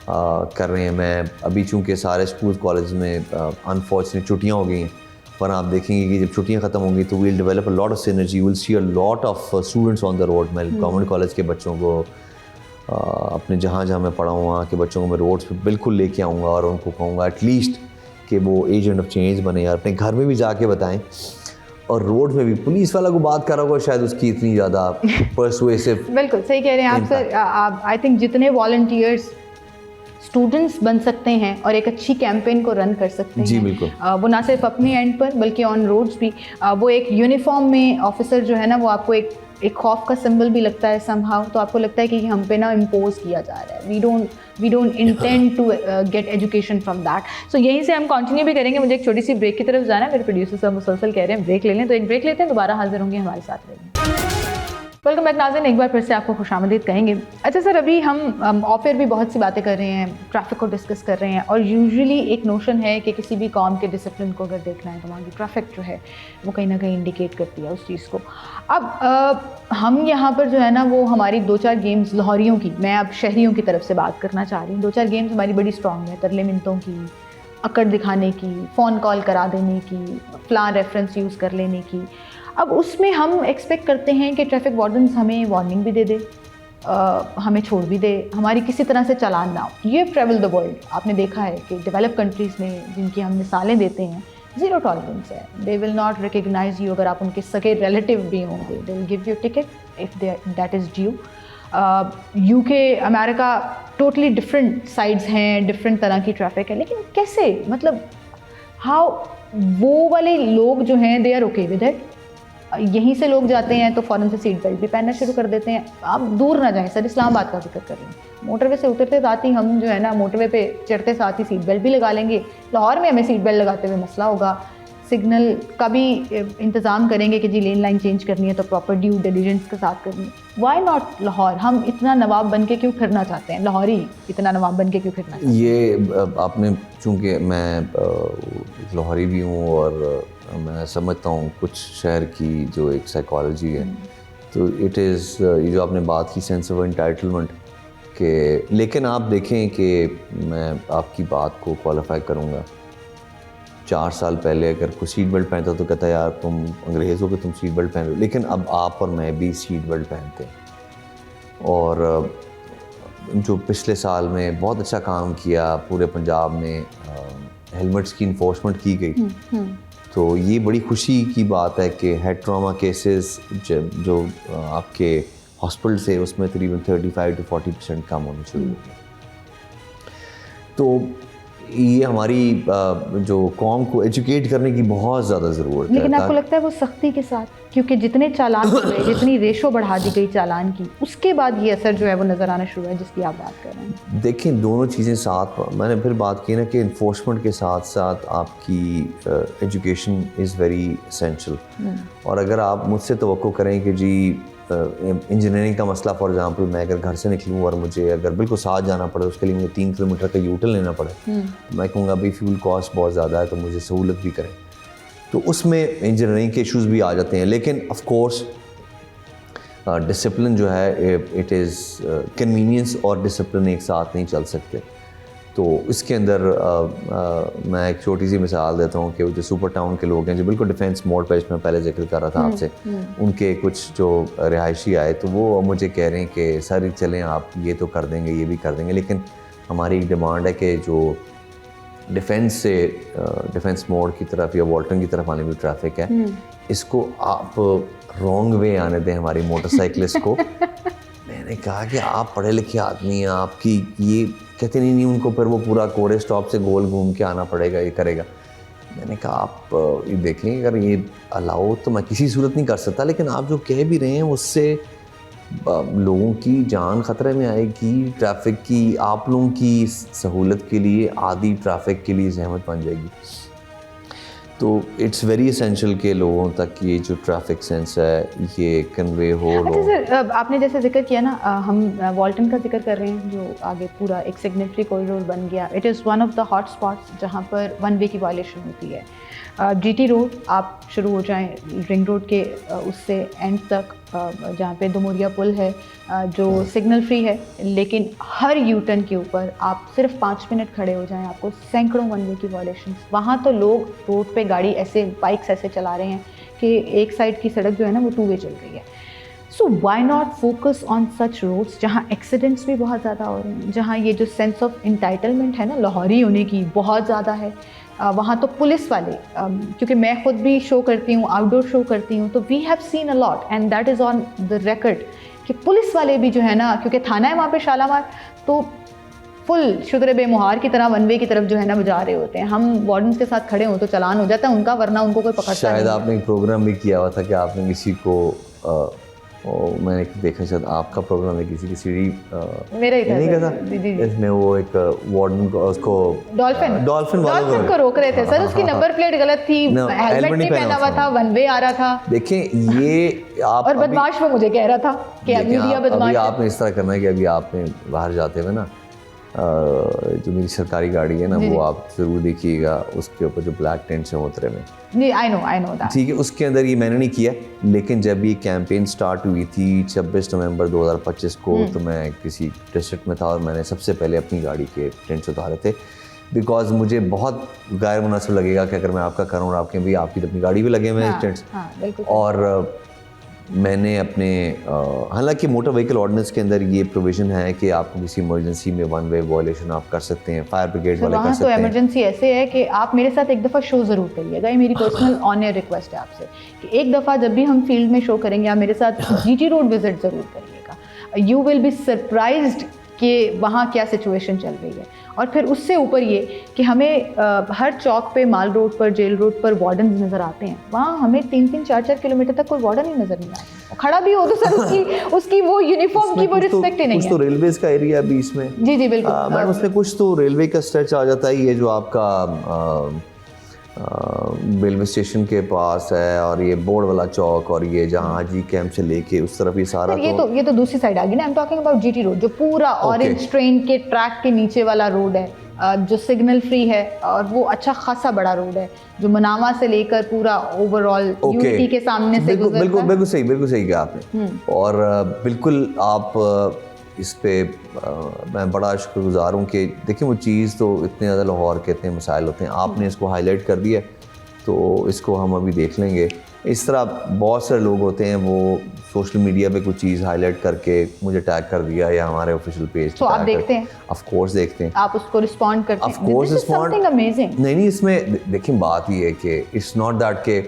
कर रहे हैं। मैं अभी चूँकि सारे स्कूल कॉलेज में अनफॉर्चुनेट छुट्टियाँ हो गई हैं, पर आप देखेंगे कि जब छुट्टियां ख़त्म होंगी तो we'll develop a lot of synergy, we'll see a lot of students on the road. मैं गवर्नमेंट कॉलेज के बच्चों को अपने जहाँ मैं पढ़ा हूँ वहाँ के बच्चों को मैं रोड्स पे बिल्कुल लेके आऊँगा और उनको कहूँगा एटलीस्ट कि वो एजेंट ऑफ चेंज बने, यार अपने घर में भी जाके बताएं, और रोड में भी पुलिस वाला को बात कर रहा होगा शायद उसकी इतनी ज़्यादा परसुएसिव। बिल्कुल सही कह रहे हैं आप सर। आई थिंक जितने वॉलंटियर्स स्टूडेंट्स बन सकते हैं और एक अच्छी कैंपेन को रन कर सकते जी हैं। बिल्कुल। वो ना सिर्फ अपने एंड पर बल्कि ऑन रोड्स भी। वो एक यूनिफॉर्म में ऑफिसर जो है ना वो आपको एक खौफ का सिंबल भी लगता है समहाउ, तो आपको लगता है कि हम पे ना इम्पोज किया जा रहा है। We don't intend to get education from that. So यहीं से हम कंटिन्यू भी करेंगे। मुझे एक छोटी सी ब्रेक की तरफ जाना है, मेरे प्रोड्यूसर साहब मुसलसल कह रहे हैं ब्रेक ले लें, तो एक ब्रेक लेते हैं, दोबारा हाजिर होंगे हमारे साथ रहेंगे। वेलकम बैक नाज़रीन, एक बार फिर से आपको खुशामदीद कहेंगे। अच्छा सर, अभी हम ऑफ एयर भी बहुत सी बातें कर रहे हैं, ट्रैफिक को डिस्कस कर रहे हैं, और यूजुअली एक नोशन है कि किसी भी कौम के डिसिप्लिन को अगर देखना है तो वहाँ की ट्रैफिक जो है वो कहीं ना कहीं इंडिकेट करती है उस चीज़ को। अब हम यहाँ पर जो है ना वो हमारी 2-4 गेम्स लाहौरियों की, मैं अब शहरियों की तरफ से बात करना चाह रही हूँ, 2-4 गेम्स हमारी बड़ी स्ट्रॉन्ग है, तरले मिनतों की, अकड़ दिखाने की, फ़ोन कॉल करा देने की, फ़लाँ रेफरेंस यूज़ कर लेने की। अब उसमें हम एक्सपेक्ट करते हैं कि ट्रैफिक वार्डन्स हमें वार्निंग भी दे हमें छोड़ भी दे, हमारी किसी तरह से चालान ना हो। ये ट्रैवल द वर्ल्ड आपने देखा है कि डेवलप कंट्रीज़ में जिनकी हम मिसालें देते हैं, ज़ीरो टॉलरेंस है। They will not recognise you, अगर आप उनके सगे रिलेटिव भी होंगे, they will give you ticket if that is due. UK, America, totally different sides हैं, डिफरेंट तरह की ट्रैफिक है, लेकिन कैसे, मतलब हाउ वो वाले लोग जो हैं they are okay with it. यहीं से लोग जाते हैं तो फ़ौरन से सीट बेल्ट भी पहनना शुरू कर देते हैं। आप दूर ना जाएं सर, इस्लामाबाद का जिक्र कर रहे हैं, मोटरवे से उतरते साथ ही हम जो है ना मोटरवे पे चढ़ते साथ ही सीट बेल्ट भी लगा लेंगे। लाहौर में हमें सीट बेल्ट लगाते हुए मसला होगा। सिग्नल का भी इंतज़ाम करेंगे कि जी लेन लाइन चेंज करनी है तो प्रॉपर ड्यू डिलिजेंस के साथ करनी है। Why not Lahore? हम इतना नवाब बन के क्यों फिरना चाहते हैं, लाहौरी इतना नवाब बन के क्यों फिरना चाहते हैं? ये आपने, चूँकि मैं लाहौरी भी हूँ और मैं समझता हूँ कुछ शहर की जो एक साइकोलॉजी है, तो इट इज़ ये जो आपने बात की सेंस ऑफ एंटाइटलमेंट के, लेकिन आप देखें कि मैं आपकी बात को क्वालिफाई करूँगा। 4 साल पहले अगर कोई सीट बेल्ट पहनता तो कहता यार तुम अंग्रेज़ हो कि तुम सीट बेल्ट पहन रहे हो, लेकिन अब आप और मैं भी सीट बेल्ट पहनते हैं। और जो पिछले साल में बहुत अच्छा काम किया पूरे पंजाब में, हेलमेट्स की इन्फोर्समेंट की गई, तो ये बड़ी खुशी की बात है कि हेड ट्रॉमा केसेस जो आपके हॉस्पिटल से उसमें तकरीबन 35 to 40% कम होने शुरू हो गए। तो ये हमारी जो कौम को एजुकेट करने की बहुत ज़्यादा ज़रूरत है। लेकिन आपको लगता है वो सख्ती के साथ, क्योंकि जितने चालान हो गए, जितनी रेशो बढ़ा दी गई चालान की, उसके बाद ये असर जो है वो नज़र आना शुरू है जिसकी आप बात कर रहे हैं? देखें, दोनों चीज़ें साथ, मैंने फिर बात की ना कि इन्फोर्समेंट के साथ साथ आपकी एजुकेशन इज़ वेरी एसेंशियल। और अगर आप मुझसे तवक्को करें कि जी इंजीनियरिंग का मसला, फॉर एग्जांपल मैं अगर घर से निकलूँ और मुझे अगर बिल्कुल साथ जाना पड़े, उसके लिए मुझे 3 किलोमीटर का यूटर्न लेना पड़े, मैं कहूँगा अभी फ्यूल कॉस्ट बहुत ज़्यादा है तो मुझे सहूलत भी करें, तो उसमें इंजीनियरिंग के इश्यूज़ भी आ जाते हैं। लेकिन ऑफ कोर्स डिसिप्लिन जो है, इट इज़ कन्वीनियंस और डिसिप्लिन एक साथ नहीं चल सकते। तो इसके अंदर मैं एक छोटी सी मिसाल देता हूँ कि जो सुपर टाउन के लोग हैं, जो बिल्कुल डिफेंस मोड पे, मैं पहले जिक्र कर रहा था आपसे, उनके कुछ जो रिहायशी आए तो वो मुझे कह रहे हैं कि सर चलें आप ये तो कर देंगे, ये भी कर देंगे, लेकिन हमारी एक डिमांड है कि जो डिफेंस से डिफेंस मोड की तरफ या वॉल्टन की तरफ आने वाली ट्रैफिक है, इसको आप रॉन्ग वे आने दें हमारी मोटरसाइकिलिस्ट को। मैंने कहा कि आप पढ़े लिखे आदमी हैं, आपकी ये कहते नहीं उनको फिर वो पूरा कोरे स्टॉप से गोल घूम के आना पड़ेगा, ये करेगा। मैंने कहा आप ये देखें, अगर ये अलाउ तो मैं किसी सूरत नहीं कर सकता, लेकिन आप जो कह भी रहे हैं उससे लोगों की जान ख़तरे में आएगी, ट्रैफिक की, आप लोगों की सहूलत के लिए, आदि ट्रैफिक के लिए ज़हमत बन जाएगी। तो इट्स वेरी एसेंशियल के लोगों तक ये जो ट्रैफिक सेंस है ये कन्वे हो। अच्छा सर, आपने जैसे जिक्र किया ना, हम वॉल्टन का जिक्र कर रहे हैं जो आगे पूरा एक सिग्नेटरी कॉरिडोर बन गया। It is one of the hot spots जहाँ पर 1 वे की वायलेशन होती है। GT रोड आप शुरू हो जाएं रिंग रोड के उससे एंड तक, जहाँ पे दुमोरिया पुल है जो सिग्नल फ्री है, लेकिन हर यूटर्न के ऊपर आप सिर्फ 5 मिनट खड़े हो जाएं, आपको सैकड़ों 1 वे की वायलेशन। वहाँ तो लोग रोड पे गाड़ी ऐसे, बाइक्स ऐसे चला रहे हैं कि एक साइड की सड़क जो है ना वो 2 वे चल रही है। So why not focus on such roads जहाँ एक्सीडेंट्स भी बहुत ज़्यादा हो रहे हैं, जहाँ ये जो सेंस ऑफ इंटाइटलमेंट है ना लाहौरी होने की बहुत ज़्यादा है। वहाँ तो पुलिस वाले, क्योंकि मैं खुद भी शो करती हूँ, आउटडोर शो करती हूँ, तो we have seen a lot and that is on the record कि पुलिस वाले भी जो है ना, क्योंकि थाना है वहाँ पे शालामार, तो फुल शुद्र बेमुहार की तरह वन वे की तरफ जो है ना वो जा रहे होते हैं, हम वार्डन्स के साथ खड़े हों तो चालान हो जाता है उनका, वरना उनको कोई पकड़ता शायद नहीं। आपने एक प्रोग्राम भी किया हुआ था कि आपने किसी को मैंने देखा शायद आपका प्रोग्राम है किसी की सीढ़ी मेरा ही था नहीं सर। था जी, जी। इसमें वो एक वार्डन को उसको डॉल्फिन वालों को रोक रहे थे सर, उसकी नंबर प्लेट गलत थी, No, हेलमेट नहीं पहना हुआ था, वन वे आ रहा था। देखें ये आप और बदमाश वो मुझे कह रहा था कि देखें, मीडिया अभी बदमाश है। आपने इस तरह करना है कि अभी आपने बाहर जाते हुए ना जो मेरी सरकारी गाड़ी है ना वो आप जरूर देखिएगा, उसके ऊपर जो ब्लैक टेंट से उतरे में, नहीं आई नो दैट, ठीक है, उसके अंदर ये मैंने नहीं किया। लेकिन जब ये कैंपेन स्टार्ट हुई थी 26 नवंबर 2025 को, तो मैं किसी डिस्ट्रिक्ट में था और मैंने सबसे पहले अपनी गाड़ी के टेंट्स उतारे थे, बिकॉज मुझे बहुत गैर मुनासिब लगेगा कि अगर मैं आपका करूँ और आपके भी आपकी तो अपनी गाड़ी भी लगे हुए हैं टेंट्स। और मैंने अपने हालांकि मोटर व्हीकल ऑर्डिनेंस के अंदर ये प्रोविजन है कि आपको किसी इमरजेंसी में वन वे वायलेशन आप कर सकते हैं, फायर ब्रिगेड वाले कर सकते हैं। तो इमरजेंसी ऐसे है कि आप मेरे साथ एक दफ़ा शो ज़रूर करिएगा, ये मेरी पर्सनल ऑनर रिक्वेस्ट है आपसे कि एक दफ़ा जब भी हम फील्ड में शो करेंगे आप मेरे साथ जीटी रोड विजिट ज़रूर करिएगा। यू विल बी सरप्राइज्ड कि वहाँ क्या सिचुएशन चल रही है। और फिर उससे ऊपर ये कि हमें हर चौक पे, माल रोड पर, जेल रोड पर वार्डन्स नज़र आते हैं, वहाँ हमें 3-3, 4-4 किलोमीटर तक कोई वार्डन ही नज़र नहीं आता, खड़ा भी हो तो सर उसकी वो यूनिफॉर्म की वो रिस्पेक्ट ही नहीं है। कुछ तो रेलवेज का एरिया भी इसमें, जी जी बिल्कुल मैडम, उसमें कुछ तो रेलवे का स्ट्रेच आ जाता है, ये जो आपका रेलवे स्टेशन के पास है और ये बोर्ड वाला चौक और ये जहाँ हाजी कैंप से लेके उस तरफ ये सारा, ये तो दूसरी साइड आ गई ना। I am talking about GT road, जो पूरा ऑरेंज ट्रेन के ट्रैक के नीचे वाला रोड है, जो सिग्नल फ्री है और वो अच्छा खासा बड़ा रोड है, जो मनावा से लेकर पूरा ओवरऑल यूनिटी के सामने से गुजरता है। बिल्कुल सही कहा आपने। और बिल्कुल आप इस पे मैं बड़ा शुक्रगुजार हूँ कि देखिए वो चीज़ तो इतने ज़्यादा लाहौर के इतने मसाइल होते हैं, आपने इसको हाईलाइट कर दिया तो इसको हम अभी देख लेंगे। इस तरह बहुत सारे लोग होते हैं वो सोशल मीडिया पे कुछ चीज़ हाईलाइट करके मुझे टैग कर दिया या हमारे ऑफिशियल पेज तो आप देखते हैं, ऑफ कोर्स देखते हैं, आप उसको रिस्पॉन्ड करते हैं, ऑफ कोर्स रिस्पॉन्ड। नहीं, इसमें देखिए बात ये है कि इट्स नॉट दैट के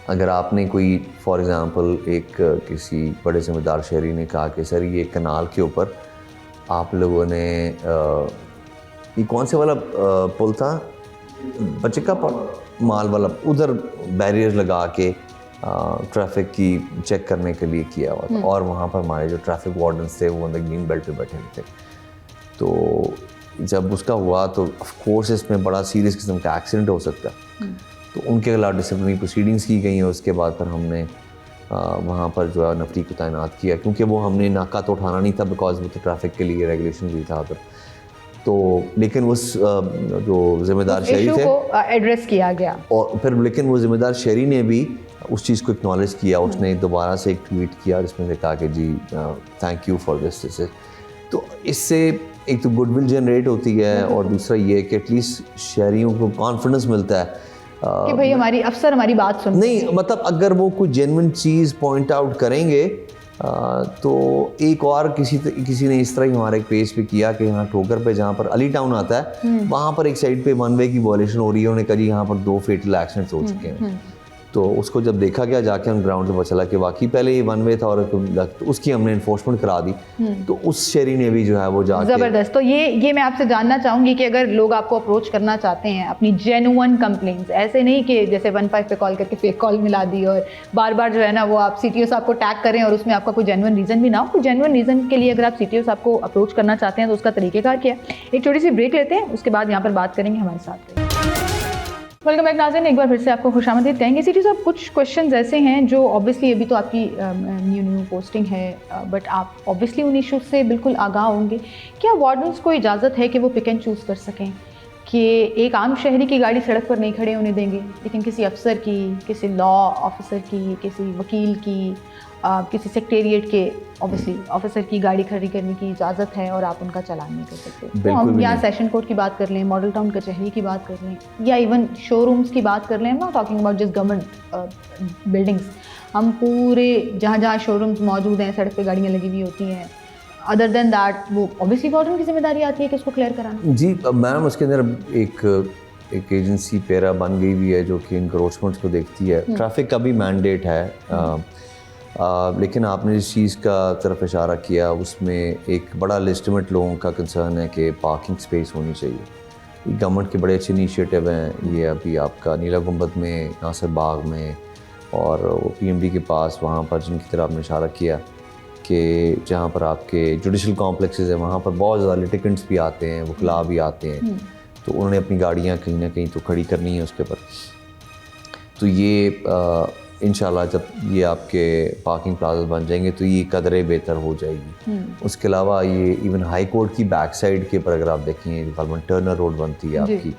अगर आपने कोई फॉर एग्ज़ाम्पल एक किसी बड़े ज़िम्मेदार शहरी ने कहा कि सर ये कनाल के ऊपर आप लोगों ने ये कौन से वाला पुल था, बच्चे का माल वाला, उधर बैरियर लगा के ट्रैफिक की चेक करने के लिए किया हुआ था और वहाँ पर हमारे जो ट्रैफिक वार्डन्स थे वो अंदर ग्रीन बेल्ट पे बैठे हुए थे। तो जब उसका हुआ तो ऑफ कोर्स इसमें बड़ा सीरियस किस्म का एक्सीडेंट हो सकता है, तो उनके खिलाफ डिसिप्लिनरी प्रोसीडिंग्स की गई हैं। उसके बाद फिर हमने वहाँ पर जो है नफरी को तैनात किया, क्योंकि वो हमने नाका तो उठाना नहीं था बिकॉज वो तो ट्रैफिक के लिए रेगुलेशन भी था उधर, तो लेकिन उस जो ज़िम्मेदार शहरी थे एड्रेस किया गया और फिर लेकिन वो ज़िम्मेदार शहरी ने भी उस चीज़ को एक्नॉलेज किया। उसने दोबारा से एक ट्वीट किया जिसमें कहा कि जी थैंक यू फॉर दिस। तो इससे एक तो गुडविल जनरेट होती है और दूसरा ये कि एटलीस्ट शहरियों को कॉन्फिडेंस मिलता है कि भाई हमारी अफसर हमारी बात सुन नहीं, मतलब अगर वो कोई जेन्युइन चीज़ पॉइंट आउट करेंगे तो एक और किसी ने इस तरह ही हमारे एक पेज पे किया कि यहाँ ठोकर पे जहाँ पर अली टाउन आता है वहाँ पर एक साइड पे वन वे की वॉयलेशन हो रही है, उन्होंने कहा जी यहाँ पर 2 फेटल एक्सीडेंट्स हो चुके हैं। तो उसको जब देखा गया जाके हम ग्राउंड से पता चला कि वाकई पहले ये वन वे था और तो उसकी हमने इन्फोर्समेंट करा दी, तो उस शहरी ने भी जो है वो जाके ज़बरदस्त। तो ये मैं आपसे जानना चाहूँगी कि अगर लोग आपको अप्रोच करना चाहते हैं अपनी जेन्युइन कंप्लेंट्स, ऐसे नहीं कि जैसे 15 पे कॉल करके फेक कॉल मिला दी और बार बार जो है ना वो आप CTO साहब को टैग करें और उसमें आपका कोई जेन्युइन रीज़न भी ना हो, कोई जेन्युइन रीज़न के लिए अगर आप CTO साहब को अप्रोच करना चाहते हैं तो उसका तरीक़ेकार क्या है। एक छोटी सी ब्रेक लेते हैं, उसके बाद यहाँ पर बात करेंगे हमारे साथ। वेलकम बैक नाज़रीन, एक बार फिर से आपको खुशामदीद कहेंगे। CTO साहब कुछ क्वेश्चंस ऐसे हैं जो ऑब्वियसली अभी तो आपकी न्यू पोस्टिंग है, बट आप ऑब्वियसली उन इश्यूज से बिल्कुल आगाह होंगे। क्या वार्डन्स को इजाज़त है कि वो पिक एंड चूज़ कर सकें कि एक आम शहरी की गाड़ी सड़क पर नहीं खड़े होने देंगे, लेकिन किसी अफसर की, किसी लॉ ऑफिसर की, किसी वकील की, किसी सेक्रेटेरिएट के ऑब्वियसली ऑफिसर की गाड़ी खड़ी करने की इजाज़त है और आप उनका चालान नहीं कर सकते। तो हम यहाँ सेशन कोर्ट की बात कर लें, मॉडल टाउन कचहरी की बात कर लें या इवन शोरूम्स की बात कर लें, हम not talking about just government buildings, हम पूरे जहाँ जहाँ शोरूम्स मौजूद हैं, सड़क पे गाड़ियाँ लगी हुई होती हैं, अदर देन दैट वो ऑब्वियसली वार्डन की जिम्मेदारी आती है कि उसको क्लियर कराना। जी मैम, उसके अंदर एक एजेंसी पैरा बन गई हुई है जो कि इंक्रोचमेंट्स को देखती है। ट्रैफिक का भी मैंडेट है लेकिन आपने जिस चीज़ का तरफ इशारा किया उसमें एक बड़ा लेजिटिमेट लोगों का कंसर्न है कि पार्किंग स्पेस होनी चाहिए। ये गवर्नमेंट के बड़े अच्छे इनिशिएटिव हैं। ये अभी आपका नीला गुंबद में, नासिर बाग में और PMD के पास वहाँ पर जिनकी तरफ आपने इशारा किया कि जहाँ पर आपके जुडिशल कॉम्प्लेक्सेस हैं वहाँ पर बहुत ज़्यादा लिटिगेंट्स भी आते हैं, वकला भी आते हैं, तो उन्होंने अपनी गाड़ियाँ कहीं ना कहीं तो खड़ी करनी है उसके ऊपर। तो ये इंशाल्लाह जब ये आपके पार्किंग प्लाजा बन जाएंगे तो ये कदरे बेहतर हो जाएगी। उसके अलावा ये इवन हाई कोर्ट की बैक साइड के ऊपर अगर आप देखें गवर्नमेंट टर्नर रोड बनती है आपकी,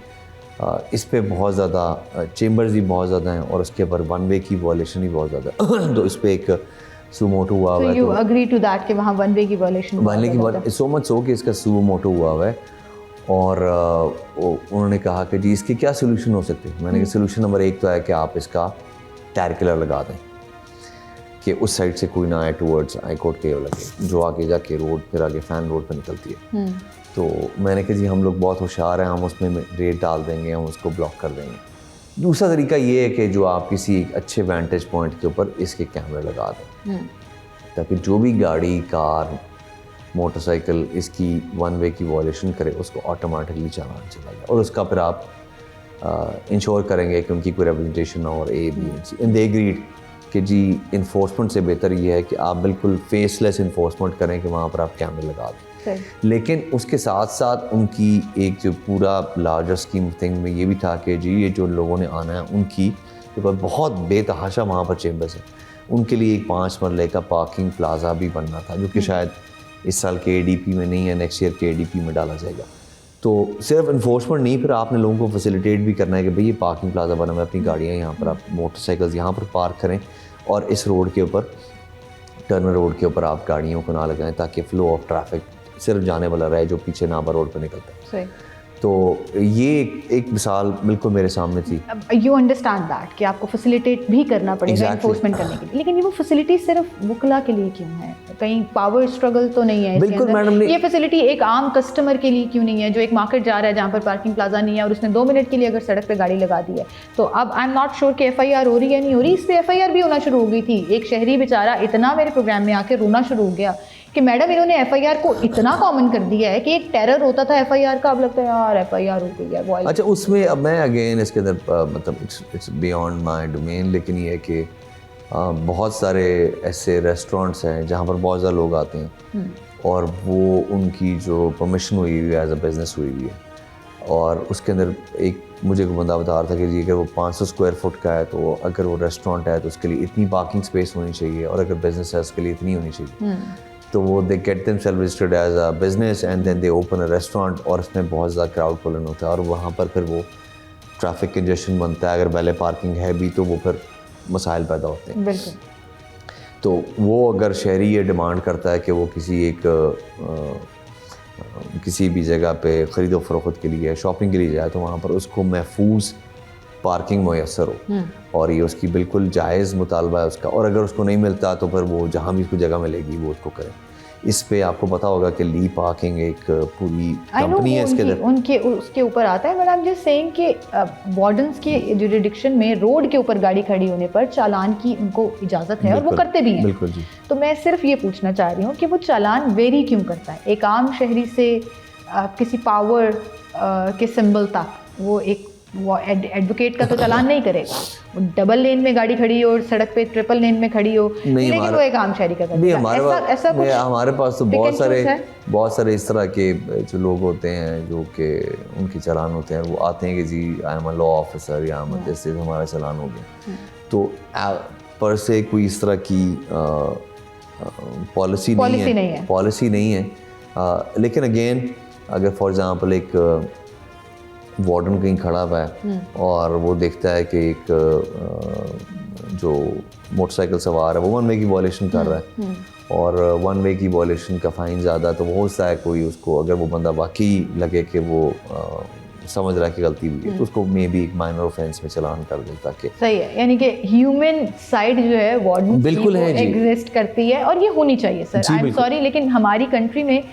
इस पे बहुत ज़्यादा चेंबर्स भी बहुत ज़्यादा हैं और उसके ऊपर वन वे की वॉयलेशन भी बहुत ज़्यादा तो इस पर एक सुमोटो हुआ हुआ है। यू एग्री टू दैट कि वहाँ वन वे की वॉयलेशन सो मच सो कि इसका सुमोटो हुआ हुआ है। और उन्होंने कहा कि जी इसके क्या सोल्यूशन हो सकते हैं। मैंने कहा सोल्यूशन नंबर 1 तो है कि आप इसका टायर किलर लगा दें कि उस साइड से कोई ना आए टूवर्ड्स हाई कोर्ट के लगे, जो आगे जाके रोड फिर आगे फैन रोड पर निकलती है। तो मैंने कहा जी हम लोग बहुत होशियार हैं, हम उसमें रेत डाल देंगे, हम उसको ब्लॉक कर देंगे। दूसरा तरीका ये है कि जो आप किसी एक अच्छे वेंटेज पॉइंट के ऊपर इसके कैमरे लगा दें ताकि जो भी गाड़ी, कार, मोटरसाइकिल इसकी वन वे की वॉयलेशन करे उसको ऑटोमेटिकली चालान चला जाए और उसका फिर आप इंश्योर करेंगे कि उनकी कोई रिप्रेजेंटेशन ना हो। A, B and C and they agreed कि जी इन्फोर्समेंट से बेहतर ये है कि आप बिल्कुल फेसलेस इन्फोर्समेंट करें कि वहाँ पर आप कैमरे लगा दें। लेकिन उसके साथ साथ उनकी एक जो पूरा लार्जर स्कीम थिंग में ये भी था कि जी ये जो लोगों ने आना है उनकी बहुत बेतहाशा वहाँ पर चेंबर्स हैं, उनके लिए एक 5 मरले का पार्किंग प्लाजा भी बनना था जो कि शायद इस साल के ADP में नहीं है, नेक्स्ट ईयर के ADP में डाला जाएगा। तो सिर्फ इन्फोर्समेंट नहीं, फिर आपने लोगों को फैसिलिटेट भी करना है कि भाई ये पार्किंग प्लाजा बना हुआ है, अपनी गाड़ियाँ यहाँ पर आप मोटरसाइकिल्स यहाँ पर पार्क करें और इस रोड के ऊपर, टर्नर रोड के ऊपर आप गाड़ियों को ना लगाएं ताकि फ़्लो ऑफ ट्रैफिक सिर्फ जाने वाला रहे जो पीछे नाबा रोड पर निकलता है। तो ये एक मिसाल बिल्कुल मेरे सामने थी। यू अंडरस्टैंड दैट कि आपको फैसिलिटेट भी करना पड़ेगा एनफोर्समेंट करने के लिए, लेकिन ये वो फैसिलिटी सिर्फ वकला के लिए क्यों है? कहीं पावर स्ट्रगल तो नहीं है बिल्कुल मैडम, ये फैसिलिटी एक आम कस्टमर के लिए क्यों नहीं है जो एक मार्केट जा रहा है जहाँ पर पार्किंग प्लाजा नहीं है और उसने 2 मिनट के लिए अगर सड़क पे गाड़ी लगा दी है तो अब आई एम नॉट श्योर कि FIR हो रही है नहीं हो रही। इस पर FIR भी होना शुरू हो गई थी। एक शहरी बेचारा इतना मेरे प्रोग्राम में आके रोना शुरू हो गया कि मैडम इन्होंने FIR को इतना कॉमन कर दिया है कि एक टेरर होता था FIR का, अब लगता है यार FIR हो गई है। अच्छा उसमें अब मैं अगेन इसके अंदर मतलब इट्स बियॉन्ड माय डोमेन, लेकिन ये है कि बहुत सारे ऐसे रेस्टोरेंट्स हैं जहाँ पर बहुत ज़्यादा लोग आते हैं और वो उनकी जो परमिशन हुई हुई है एज अ बिज़नेस हुई हुई है और उसके अंदर एक मुझे कोई बंदा बता रहा था कि जी अगर वो 500 स्क्वायर फुट का है तो अगर वो रेस्टोरेंट है तो उसके लिए इतनी पार्किंग स्पेस होनी चाहिए और अगर बिज़नेस है उसके लिए इतनी होनी चाहिए। तो वो they get themselves registered as a business and then they open a restaurant और इसमें बहुत ज़्यादा क्राउड पुलिंग होता है और वहाँ पर फिर वो ट्रैफिक कंजेशन बनता है। अगर पहले पार्किंग है भी तो वो फिर मसाइल पैदा होते हैं। बिल्कुल। तो वो अगर शहरी ये डिमांड करता है कि वो किसी भी जगह पे ख़रीदो फरोख्त के लिए शॉपिंग के लिए जाए तो वहाँ पर उसको महफूज पार्किंग मैसर हो और ये उसकी बिल्कुल जायज़ मुतालबा है उसका। और अगर उसको नहीं मिलता तो फिर वो जहाँ भी उसको जगह मिलेगी वो उसको करे। इस पे आपको पता होगा कि ली पार्किंग एक पूरी कंपनी है इसके अंदर, उनके उसके ऊपर आता है। But I am just saying कि वार्डन्स के जुरिडिक्शन में रोड के ऊपर गाड़ी खड़ी होने पर चालान की उनको इजाज़त है और वो करते भी हैं। बिल्कुल जी। तो मैं सिर्फ ये पूछना चाह रही हूँ कि वो चालान वेरी क्यों करता है एक आम शहरी से किसी पावर के सिंबल तक? वो एडवोकेट का तो चालान नहीं करेगा, वो डबल लेन में गाड़ी खड़ी हो और सड़क पे ट्रिपल लेन में खड़ी हो, लेकिन वो एक आम शहरी का करेगा। हमारे पास तो बहुत सारे इस तरह के जो लोग होते हैं जो कि उनके चालान होते हैं, वो आते हैं कि जी I am a law officer या जैसे हमारा चालान हो गया। तो पर से कोई इस तरह की पॉलिसी नहीं है। लेकिन अगेन अगर फॉर एग्जांपल एक वार्डन कहीं खड़ा हुआ है और वो देखता है कि एक जो मोटरसाइकिल सवार है वो वन वे की वॉयलेशन कर रहा है और वन वे की वॉयलेशन का फ़ाइन ज़्यादा, तो वो हो सकता है कोई उसको अगर वो बंदा वाकई लगे कि वो समझ रहा है कि गलती हुई है तो उसको मे बी एक माइनर ऑफेंस में चालान कर दे ताकि सही है। यानी कि ह्यूमन साइड जो है वार्डन बिल्कुल है एग्जिस्ट करती है और ये होनी चाहिए सर। आई एम सॉरी लेकिन हमारी कंट्री में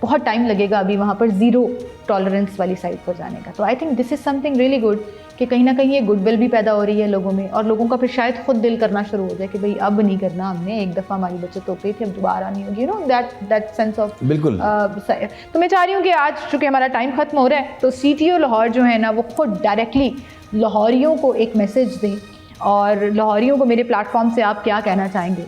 बहुत टाइम लगेगा अभी वहाँ पर ज़ीरो टॉलरेंस वाली साइड पर जाने का। तो I think this is something really good कि कहीं ना कहीं ये गुडविल भी पैदा हो रही है लोगों में, और लोगों का फिर शायद खुद दिल करना शुरू हो जाए कि भाई अब नहीं करना, हमने एक दफ़ा हमारी बचत हो गई थी, अब दोबारा नहीं होगी, you know that sense of. बिल्कुल। तो मैं चाह रही हूँ कि आज चूँकि हमारा टाइम ख़त्म हो रहा है, तो CTO लाहौर जो है ना वो खुद डायरेक्टली लाहौरियों को एक मैसेज दें, और लाहौरियों को मेरे प्लेटफॉर्म से आप क्या कहना चाहेंगे?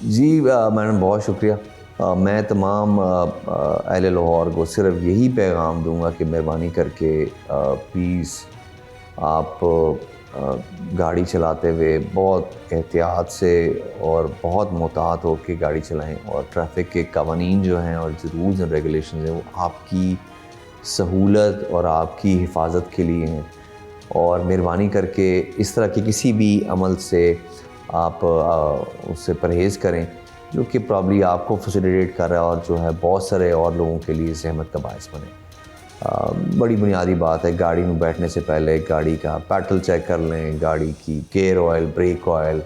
जी मैडम, बहुत शुक्रिया। मैं तमाम अहले लाहौर को सिर्फ यही पैगाम दूंगा कि मेहरबानी करके प्लीज़ आप गाड़ी चलाते हुए बहुत एहतियात से और बहुत मोहतात होकर गाड़ी चलाएं, और ट्रैफिक के कवानीन जो हैं और जो रूल्स एंड रेगुलेशन हैं वो आपकी सहूलत और आपकी हिफाजत के लिए हैं। और मेहरबानी करके इस तरह के किसी भी अमल से आप उससे परहेज़ करें जो कि प्रॉब्ली आपको फैसिलिटेट कर रहा है और जो है बहुत सारे और लोगों के लिए ज़हमत का बायस बने। बड़ी बुनियादी बात है, गाड़ी में बैठने से पहले गाड़ी का पेट्रोल चेक कर लें, गाड़ी की gear oil, brake oil,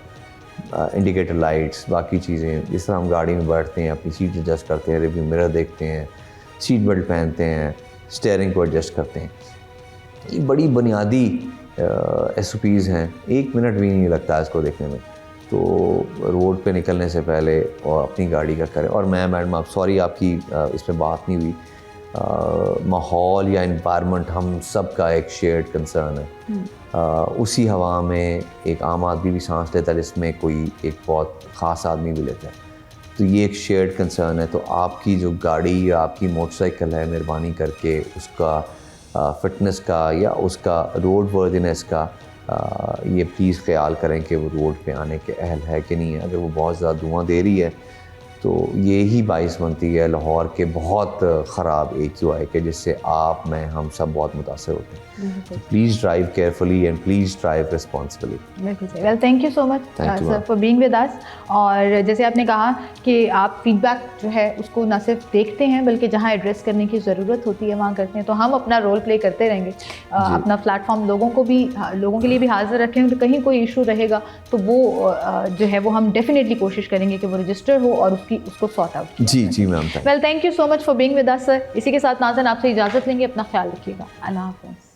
indicator lights, बाकी चीज़ें। जिस तरह हम गाड़ी में बैठते हैं, अपनी सीट एडजस्ट करते हैं, रिव्यू मिरर देखते हैं, सीट बेल्ट पहनते हैं, स्टीयरिंग को एडजस्ट करते हैं, ये बड़ी बुनियादी SOPs हैं। 1 मिनट भी नहीं लगता है इसको देखने में। तो रोड पे निकलने से पहले और अपनी गाड़ी का करें। और मैं मैडम, आप सॉरी आपकी इस पर बात नहीं हुई, माहौल या एनवायरनमेंट हम सब का एक शेयर्ड कंसर्न है। उसी हवा में एक आम आदमी भी सांस लेता है जिसमें कोई एक बहुत ख़ास आदमी भी लेता है, तो ये एक शेयर्ड कंसर्न है। तो आपकी जो गाड़ी या आपकी मोटरसाइकिल है, मेहरबानी करके उसका फ़िटनेस का या उसका रोड वर्दीनेस का ये प्लीज़ ख़्याल करें कि वो रोड पे आने के अहल है कि नहीं है। अगर वो बहुत ज़्यादा धुआं दे रही है तो ये ही बाइस बनती है लाहौर के बहुत ख़राब AQI के, जिससे आप, मैं, हम सब बहुत मुतासर होते हैं। Please drive carefully and please drive responsibly. बिल्कुल सही। Well, thank you so much sir for being with अस। और जैसे आपने कहा कि आप फीडबैक जो है उसको ना सिर्फ देखते हैं बल्कि जहाँ एड्रेस करने की ज़रूरत होती है वहाँ करते हैं, तो हम अपना रोल प्ले करते रहेंगे। अपना प्लेटफॉर्म लोगों के लिए भी हाजिर रखें, तो कहीं कोई इशू रहेगा तो वो जो है वो हम डेफिनेटली कोशिश करेंगे कि वो रजिस्टर हो और उसको सॉर्ट आउट। जी ma'am. Well, thank you so much for being with us sir. इसी के साथ नाज़रीन आपसे इजाज़त लेंगे, अपना ख्याल रखिएगा। अल्लाह हाफ़िज़।